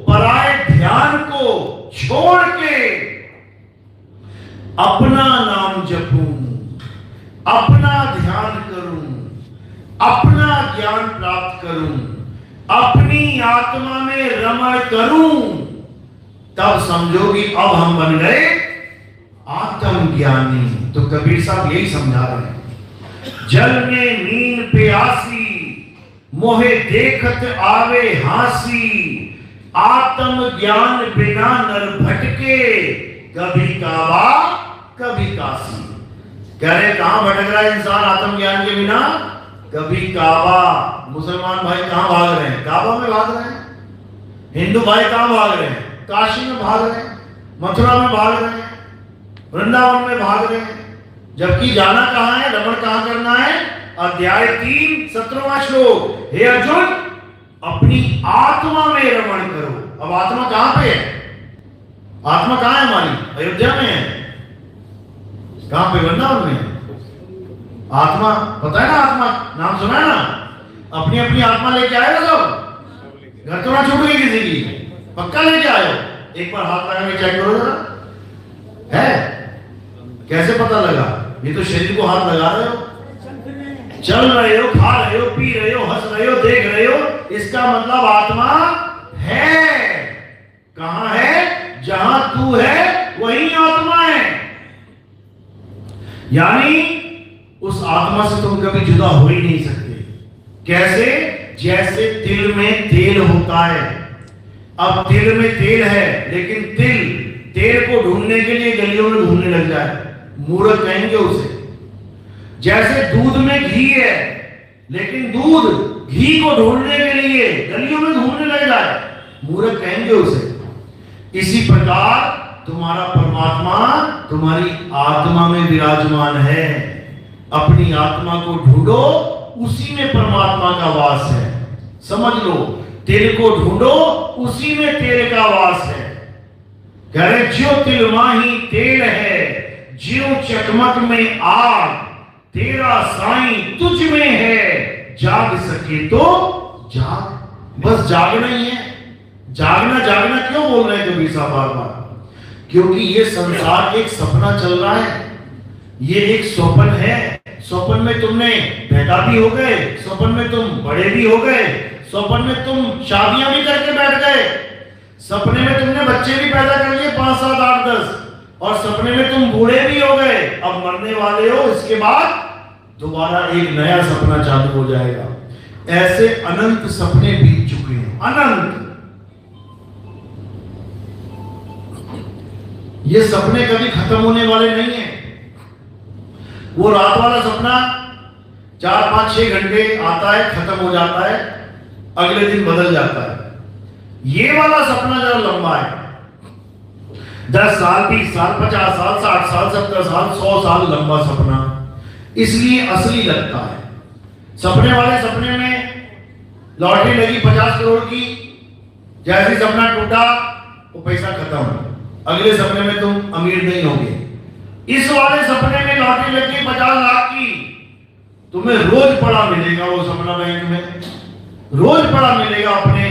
पराये ध्यान को छोड़ के अपना नाम जपूं, अपना ध्यान करूं, अपना ज्ञान प्राप्त करूं, अपनी आत्मा में रमण करूं, तब समझो कि अब हम बन गए आत्मज्ञानी। तो कबीर साहब यही समझा रहे हैं, जल में नीन प्यासी मोहे देखत आवे हासी, आत्म ज्ञान बिना नर भटके, कभी काबा कभी काशी। कह रहे कहां भटक रहा है इंसान आत्म ज्ञान के बिना? कभी काबा। मुसलमान भाई कहां भाग रहे हैं? काबा में भाग रहे हैं। हिंदू भाई कहां भाग रहे हैं? काशी में भाग रहे हैं, मथुरा में भाग रहे हैं, वृंदावन में भाग रहे हैं। जबकि जाना कहां है, रमण कहां करना है? अध्याय 3 17वां श्लोक, हे अर्जुन अपनी आत्मा में रमण करो। अब आत्मा कहां पे है? आत्मा कहां है हमारी? अयोध्या में है। कहां पे? वृंदावन में। आत्मा पता है ना, आत्मा नाम सुना है ना? अपनी अपनी आत्मा लेके आए हो सब? घर तो ना छूट गई किसी की? पक्का लेके आए हो? एक बार हाथ लगा के चेक करो जरा। है? कैसे पता लगा? ये तो शरीर को हाथ लगा रहे हो, चल रहे हो, खा रहे हो, पी रहे हो, हंस रहे हो, देख रहे हो, इसका मतलब आत्मा है। कहां है? जहां तू है वही आत्मा है। यानी उस आत्मा से तुम कभी जुदा हो ही नहीं सकते। कैसे? जैसे तिल में तेल होता है। अब तिल में तेल है, लेकिन तेल को ढूंढने के लिए गलियों में ढूंढने लग जाए, मूर्ख कहेंगे उसे। जैसे दूध में घी है, लेकिन दूध घी को ढूंढने के लिए गलियों में ढूंढने लग जाए, मूर्ख कहेंगे उसे। इसी प्रकार तुम्हारा परमात्मा तुम्हारी आत्मा में विराजमान है। अपनी आत्मा को ढूंढो, उसी में परमात्मा का वास है। समझ लो, तेल को ढूंढो, उसी में तेल का वास है। कह रहे ज्यो तिल माही तेल है, ज्यो चकमक में आग, तेरा साईं तुझ में है, जाग सके तो जाग। बस जागना ही है। जागना जागना क्यों बोल रहे हैं कबीर साहब बार बार? क्योंकि ये संसार एक सपना चल रहा है, ये एक स्वप्न है। स्वप्न में तुमने पैदा भी हो गए, स्वप्न में तुम बड़े भी हो गए, स्वप्न में तुम शादियां भी करके बैठ गए, सपने में तुमने बच्चे भी पैदा कर लिए 5, 7, 8, 10, और सपने में तुम बूढ़े भी हो गए, अब मरने वाले हो। इसके बाद दोबारा एक नया सपना चालू हो जाएगा। ऐसे अनंत सपने बीत चुके हैं, अनंत। ये सपने कभी खत्म होने वाले नहीं हैं। वो रात वाला सपना 4, 5, 6 घंटे आता है, खत्म हो जाता है, अगले दिन बदल जाता है। ये वाला सपना जरा लंबा है, 10 साल, 20 साल, 50 साल, 60 साल, 70 साल, 100 साल लंबा सपना, इसलिए असली लगता है। सपने वाले सपने में लॉटरी लगी 50 करोड़ की, जैसे सपना टूटा वो पैसा खत्म, अगले सपने में तुम अमीर नहीं होगे। इस वाले सपने में लॉटरी लगी 50 लाख की, तुम्हें रोज पड़ा मिलेगा वो सपना बैंक में, रोज पड़ा मिलेगा अपने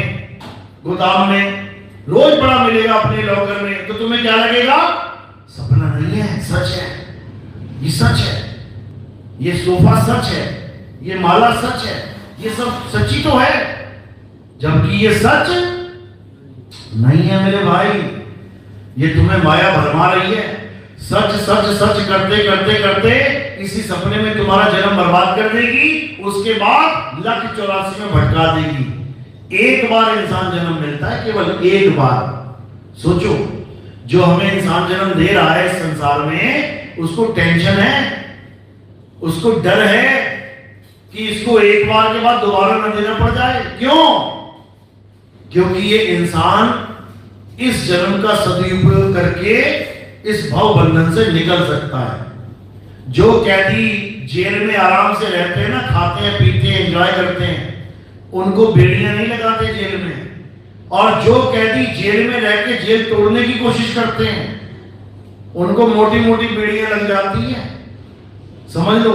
गोदाम में, रोज पड़ा मिलेगा अपने लॉकर में। तो तुम्हें क्या लगेगा? सपना नहीं है, सच है। ये सच है, ये सोफा सच है, ये माला सच है, ये सब सच्ची तो है, जबकि ये सच नहीं है मेरे भाई। ये तुम्हें माया भरमा रही है। सच सच सच करते करते करते इसी सपने में तुम्हारा जन्म बर्बाद कर देगी, उसके बाद 1,84 में भटका देगी। एक बार इंसान जन्म मिलता है, केवल एक बार। सोचो, जो हमें इंसान जन्म दे रहा है इस संसार में, उसको टेंशन है, उसको डर है कि इसको एक बार के बाद दोबारा न देना पड़ जाए। क्यों? क्योंकि ये इंसान इस जन्म का सदुपयोग करके इस भव बंधन से निकल सकता है। जो कैदी जेल में आराम से रहते हैं ना, खाते हैं, पीते हैं, एंजॉय करते हैं, उनको बेड़ियां नहीं लगाते जेल में। और जो कैदी जेल में रह के जेल तोड़ने की कोशिश करते हैं, उनको मोटी मोटी बेड़ियां लग जाती हैं। समझ लो,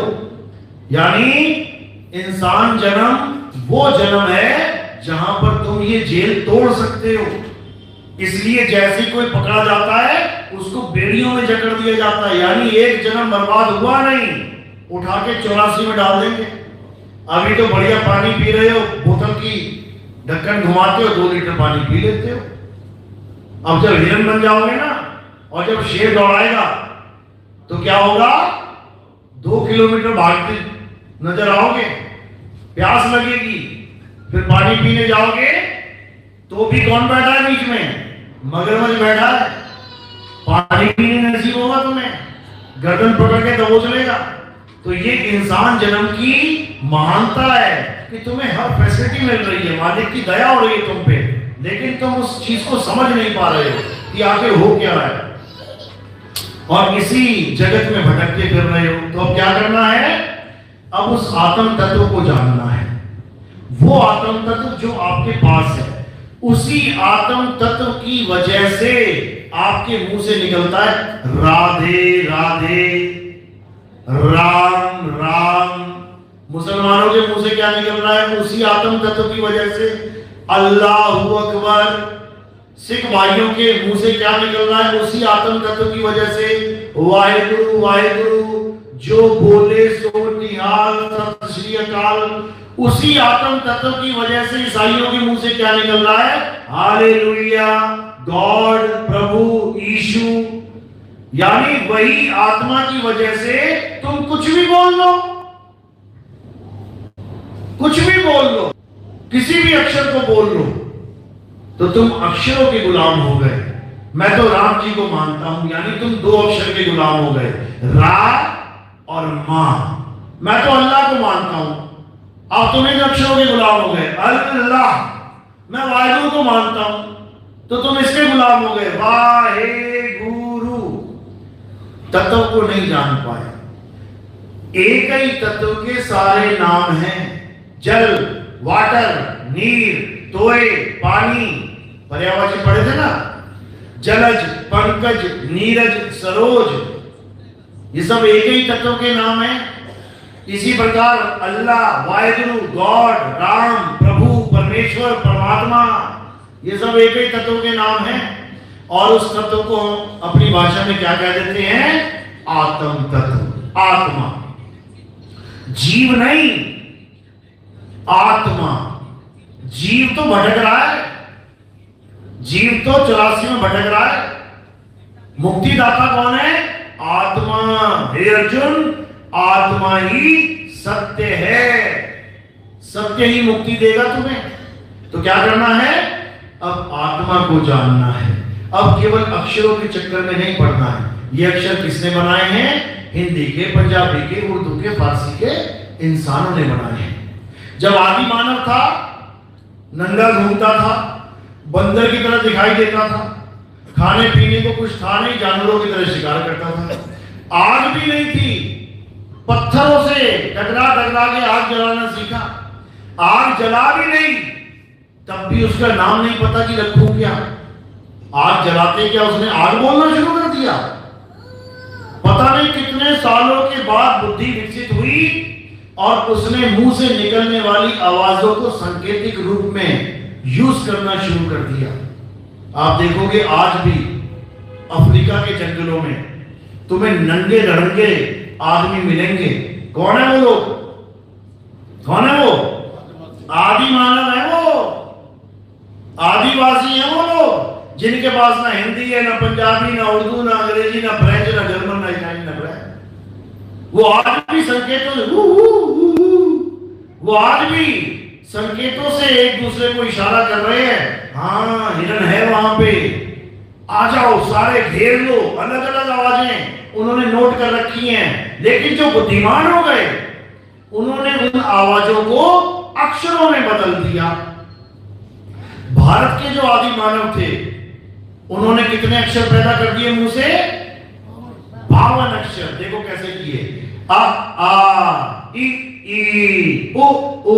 यानी इंसान जन्म वो जन्म है जहां पर तुम ये जेल तोड़ सकते हो। इसलिए जैसे कोई पकड़ा जाता है उसको बेड़ियों में जकड़ दिया जाता है, यानी एक जन्म बर्बाद हुआ नहीं, उठा के 84 में डाल देंगे। अभी तो बढ़िया पानी पी रहे हो, बोतल की ढक्कन घुमाते हो, 2 लीटर पानी पी लेते हो। अब जब हिरन बन जाओगे ना, और जब शेर दौड़ाएगा तो क्या होगा? 2 किलोमीटर भागते नजर आओगे, प्यास लगेगी, फिर पानी पीने जाओगे तो भी कौन बैठा है बीच में? मगरमच्छ बैठा है। पानी पीने नसीब होगा तुम्हें, गर्दन पकड़ के दबोच लेगा। तो ये इंसान जन्म की महानता है कि तुम्हें हर फैसिलिटी मिल रही है, मालिक की दया हो रही है तुम पे, लेकिन तुम उस चीज को समझ नहीं पा रहे हो कि आखिर हो क्या है, और इसी जगत में भटकते फिर रहे हो। तो अब क्या करना है? अब उस आत्म तत्व को जानना है। वो आत्म तत्व जो आपके पास है, उसी आत्म तत्व की वजह से आपके मुंह से निकलता है राधे राधे, राम राम। मुसलमानों के मुंह से क्या निकल रहा है? उसी आत्म तत्व की वजह से अल्लाहू अकबर। सिख भाइयों के मुंह से क्या निकल रहा है? उसी आत्म तत्व की वजह से वाहिगुरु वाहिगुरु। जो बोले सो निहाल, सत श्री अकाल। उसी आत्म तत्व की वजह से ईसाइयों के मुंह से क्या निकल रहा है? हालेलुया, गॉड, प्रभु, यीशु। यानी वही आत्मा की वजह से तुम कुछ भी बोल लो, कुछ भी बोल लो, किसी भी अक्षर को बोल लो, तो तुम अक्षरों के गुलाम हो गए। मैं तो राम जी को मानता हूं, यानी तुम 2 अक्षर के गुलाम हो गए, रा और मां। मैं तो अल्लाह को मानता हूं, आप तुम इन अक्षरों के गुलाम हो गए, अल्लाह। मैं वाहिगुरु को मानता हूं, तो तुम इसके गुलाम हो गए, वाहेगुरु। तत्व को नहीं जान पाए। एक ही तत्व के सारे नाम हैं, जल, वाटर, नीर, तोय, पानी। पर्यावरण पढ़े थे ना, जलज, पंकज, नीरज, सरोज, ये सब एक ही तत्व के नाम हैं। इसी प्रकार अल्लाह, वाहिगुरु, गॉड, राम, प्रभु, परमेश्वर, परमात्मा, ये सब एक ही तत्व के नाम हैं। और उस तत्व को अपनी भाषा में क्या कह देते हैं? आत्म तत्व, आत्मा। जीव नहीं, आत्मा। जीव तो भटक रहा है, जीव तो 84 में भटक रहा है। मुक्तिदाता कौन है? आत्मा। हे अर्जुन, आत्मा ही सत्य है, सत्य ही मुक्ति देगा तुम्हें। तो क्या करना है? अब आत्मा को जानना है। अब केवल अक्षरों के चक्कर में नहीं पड़ना है। ये अक्षर किसने बनाए हैं? हिंदी के, पंजाबी के, उर्दू के, फारसी के इंसानों ने बनाए हैं। जब आदि मानव था, नंगा घूमता था, बंदर की तरह दिखाई देता था, खाने पीने को कुछ था नहीं, जानवरों की तरह शिकार करता था, आग भी नहीं थी, पत्थरों से टकरा टकरा के आग जलाना सीखा, आग जला भी नहीं, तब भी उसका नाम नहीं पता कि रखूं क्या। आग जलाते क्या उसने आग बोलना शुरू कर दिया। पता नहीं कितने सालों के बाद बुद्धि विकसित हुई और उसने मुंह से निकलने वाली आवाजों को सांकेतिक रूप में यूज करना शुरू कर दिया। आप देखोगे आज भी अफ्रीका के जंगलों में तुम्हें नंगे लड़ंगे आदमी मिलेंगे। कौन है वो लोग? कौन है वो? आदि मानव है वो, आदिवासी है वो लोग, जिनके पास ना हिंदी है, ना पंजाबी, ना उर्दू, ना अंग्रेजी, ना फ्रेंच, ना जर्मन, ना इटालियन, ना ब्रैक। वो आज भी संकेतों से वो आज भी संकेतों से एक दूसरे को इशारा कर रहे हैं। हाँ, हिरन है वहां पे, आ जाओ, सारे घेर लो। अलग अलग आवाजें उन्होंने नोट कर रखी हैं। लेकिन जो बुद्धिमान हो गए उन्होंने उन आवाजों को अक्षरों में बदल दिया। भारत के जो आदि मानव थे उन्होंने कितने अक्षर पैदा कर दिए मुंह से? 52 अक्षर। देखो कैसे किए। आ आ, ई ई, उ उ,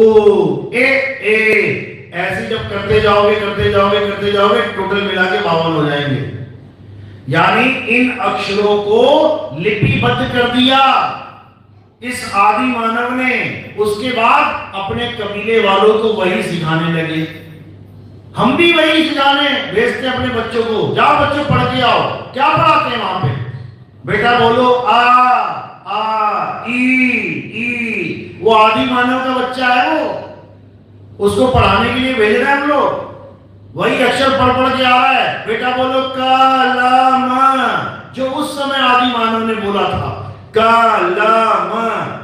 ए ए, ऐसे जब करते जाओगे टोटल मिला के 52 हो जाएंगे। यानी इन अक्षरों को लिपिबद्ध कर दिया इस आदि मानव ने। उसके बाद अपने कबीले वालों को वही सिखाने लगे। हम भी वही सिखाने भेजते अपने बच्चों को, जाओ बच्चों पढ़ के आओ। क्या पढ़ाते हैं वहां पे? बेटा बोलो आ ई। वो आदि मानव का बच्चा है, वो उसको पढ़ाने के लिए भेज रहे हैं हम लोग। वही अक्षर पढ़ पढ़ के आ रहा है। बेटा बोलो कलम, जो उस समय आदि मानव ने बोला था कलम,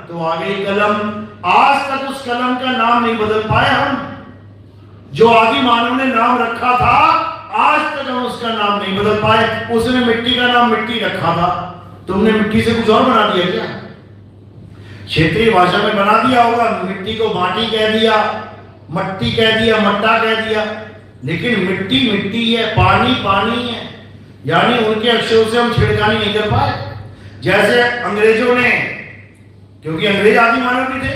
तो आ गई कलम। आज तक उस कलम का नाम नहीं बदल पाए हम। जो आदि मानव ने नाम रखा था आज तक हम उसका नाम नहीं बदल पाए। उसने मिट्टी का नाम मिट्टी रखा था, तुमने मिट्टी से कुछ और बना दिया क्या? क्षेत्रीय भाषा में बना दिया होगा, मिट्टी को माटी कह दिया, मट्टी कह दिया, मट्टा कह दिया। लेकिन मिट्टी मिट्टी है, पानी पानी है। यानी उनके अक्षरों से हम छिड़कानी नहीं कर पाए। जैसे अंग्रेजों ने, क्योंकि अंग्रेज आदि मानव भी थे,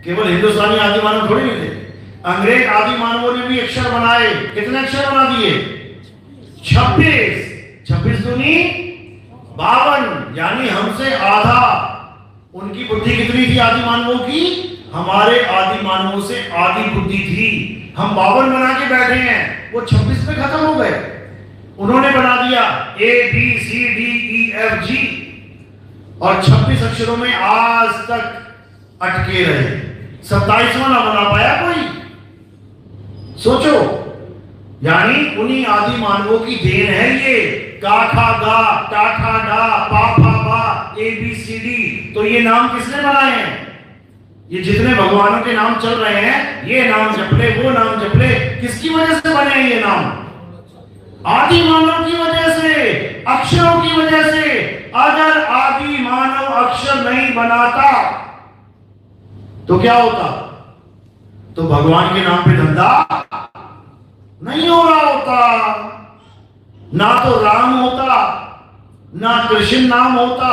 केवल हिंदुस्तानी आदि मानव थोड़ी नहीं थे। अंग्रेज आदि मानवों ने भी अक्षर बनाए। कितने अक्षर बना दिए? 26 दूनी 52, यानी हमसे आधा। उनकी बुद्धि कितनी थी आदि मानवों की? हमारे आदि मानवों से आधी बुद्धि थी। हम 52 बना के बैठे हैं, वो 26 पे खत्म हो गए। उन्होंने बना दिया ABCDEFG और 26 अक्षरों में आज तक अटके रहे। 27वां ना बना पाया कोई। सोचो, यानी उन्हीं आदि मानवों की देन है ये। का खा गा, टा खा डा, पा फा बा, ABCD। तो ये नाम किसने बनाए हैं? ये जितने भगवानों के नाम चल रहे हैं, ये नाम जपले, वो नाम जपले, किसकी वजह से बने ये नाम? आदि मानव की वजह से, अक्षरों की वजह से। अगर आदि मानव अक्षर नहीं बनाता तो क्या होता? तो भगवान के नाम पे धंधा नहीं हो रहा होता। ना तो राम होता, ना कृष्ण नाम होता,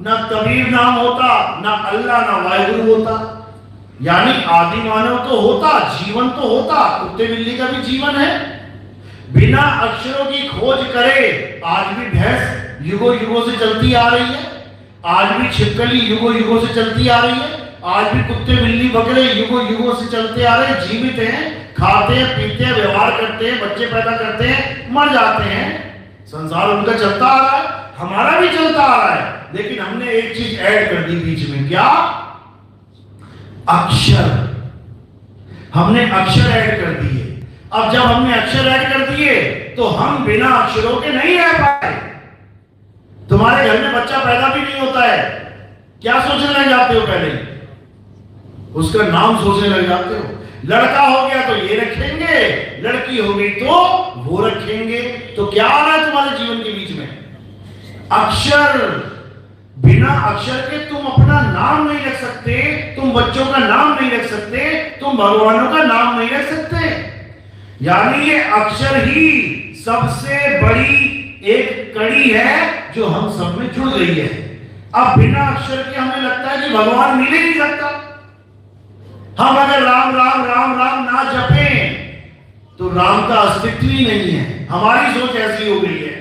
ना कबीर नाम होता, ना अल्लाह, ना वाहिगुरु होता। यानी आदि मानव तो होता, जीवन तो होता। कुत्ते बिल्ली का भी जीवन है। बिना अक्षरों की खोज करे आज भी भैंस युगों युगों से चलती आ रही है। आज भी छिपकली युगों युगों से चलती आ रही है। आज भी कुत्ते बिल्ली बकरे युगों युगों से चलते आ रहे, जीवित हैं, खाते हैं, पीते हैं, व्यवहार करते हैं, बच्चे पैदा करते हैं, मर जाते हैं। संसार उनका चलता आ रहा है, हमारा भी चलता आ रहा है, लेकिन हमने एक चीज ऐड कर दी बीच में। क्या? अक्षर। हमने अक्षर ऐड कर दिए। अब जब हमने अक्षर ऐड कर दिए तो हम बिना अक्षरों के नहीं रह पाए। तुम्हारे घर में बच्चा पैदा भी नहीं होता है, क्या सोचने लग जाते हो? पहले उसका नाम सोचने लग जाते हो। लड़का हो गया तो ये रखेंगे, लड़की हो गई तो वो रखेंगे। तो क्या आ रहा है तुम्हारे जीवन के बीच में? अक्षर। बिना अक्षर के तुम अपना नाम नहीं रख सकते, तुम बच्चों का नाम नहीं रख सकते, तुम भगवानों का नाम नहीं रख सकते। यानी ये अक्षर ही सबसे बड़ी एक कड़ी है जो हम सब में जुड़ गई है। अब बिना अक्षर के हमें लगता है कि भगवान मिल ही नहीं सकता। हम अगर राम राम राम राम ना जपें तो राम का अस्तित्व ही नहीं है। हमारी सोच ऐसी हो गई है।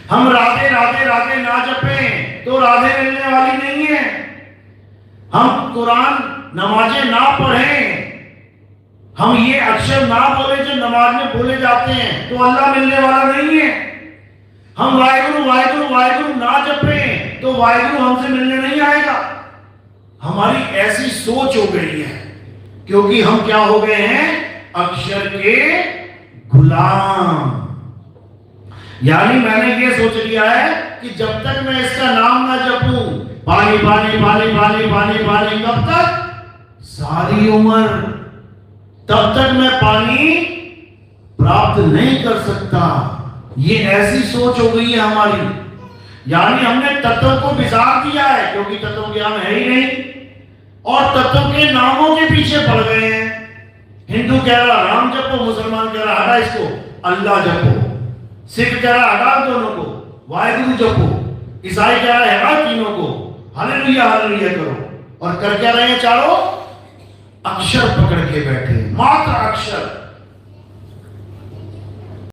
हम राधे राधे राधे ना जपें तो राधे मिलने वाली नहीं है। हम कुरान नमाजें ना पढ़ें, हम ये अक्षर ना बोले जो नमाज में बोले जाते हैं तो अल्लाह मिलने वाला नहीं है। हम वाहिगुरु वाहिगुरु वाहिगुरु ना जपें तो वाहिगुरु हमसे मिलने नहीं आएगा। हमारी ऐसी सोच हो गई है क्योंकि हम क्या हो गए हैं? अक्षर के गुलाम। यानी मैंने ये सोच लिया है कि जब तक मैं इसका नाम ना जपूं, पानी पानी पानी पानी पानी पानी, कब तक? सारी उम्र। तब तक मैं पानी प्राप्त नहीं कर सकता। ये ऐसी सोच हो गई है हमारी। यानी हमने तत्व को बिगाड़ दिया है क्योंकि तत्व ज्ञान है ही नहीं, और तत्व के नामों के पीछे पड़ गए हैं। हिंदू कह रहा राम जपो, मुसलमान कह रहा हटा इसको अल्लाह जपो, सिख कह रहा हटा दोनों को वाहिगुरु जपो, ईसाई कह रहा है हटा तीनों को हालेलुया हालेलुया करो। और कर क्या रहे हैं? चारों अक्षर पकड़ के बैठे, मात्र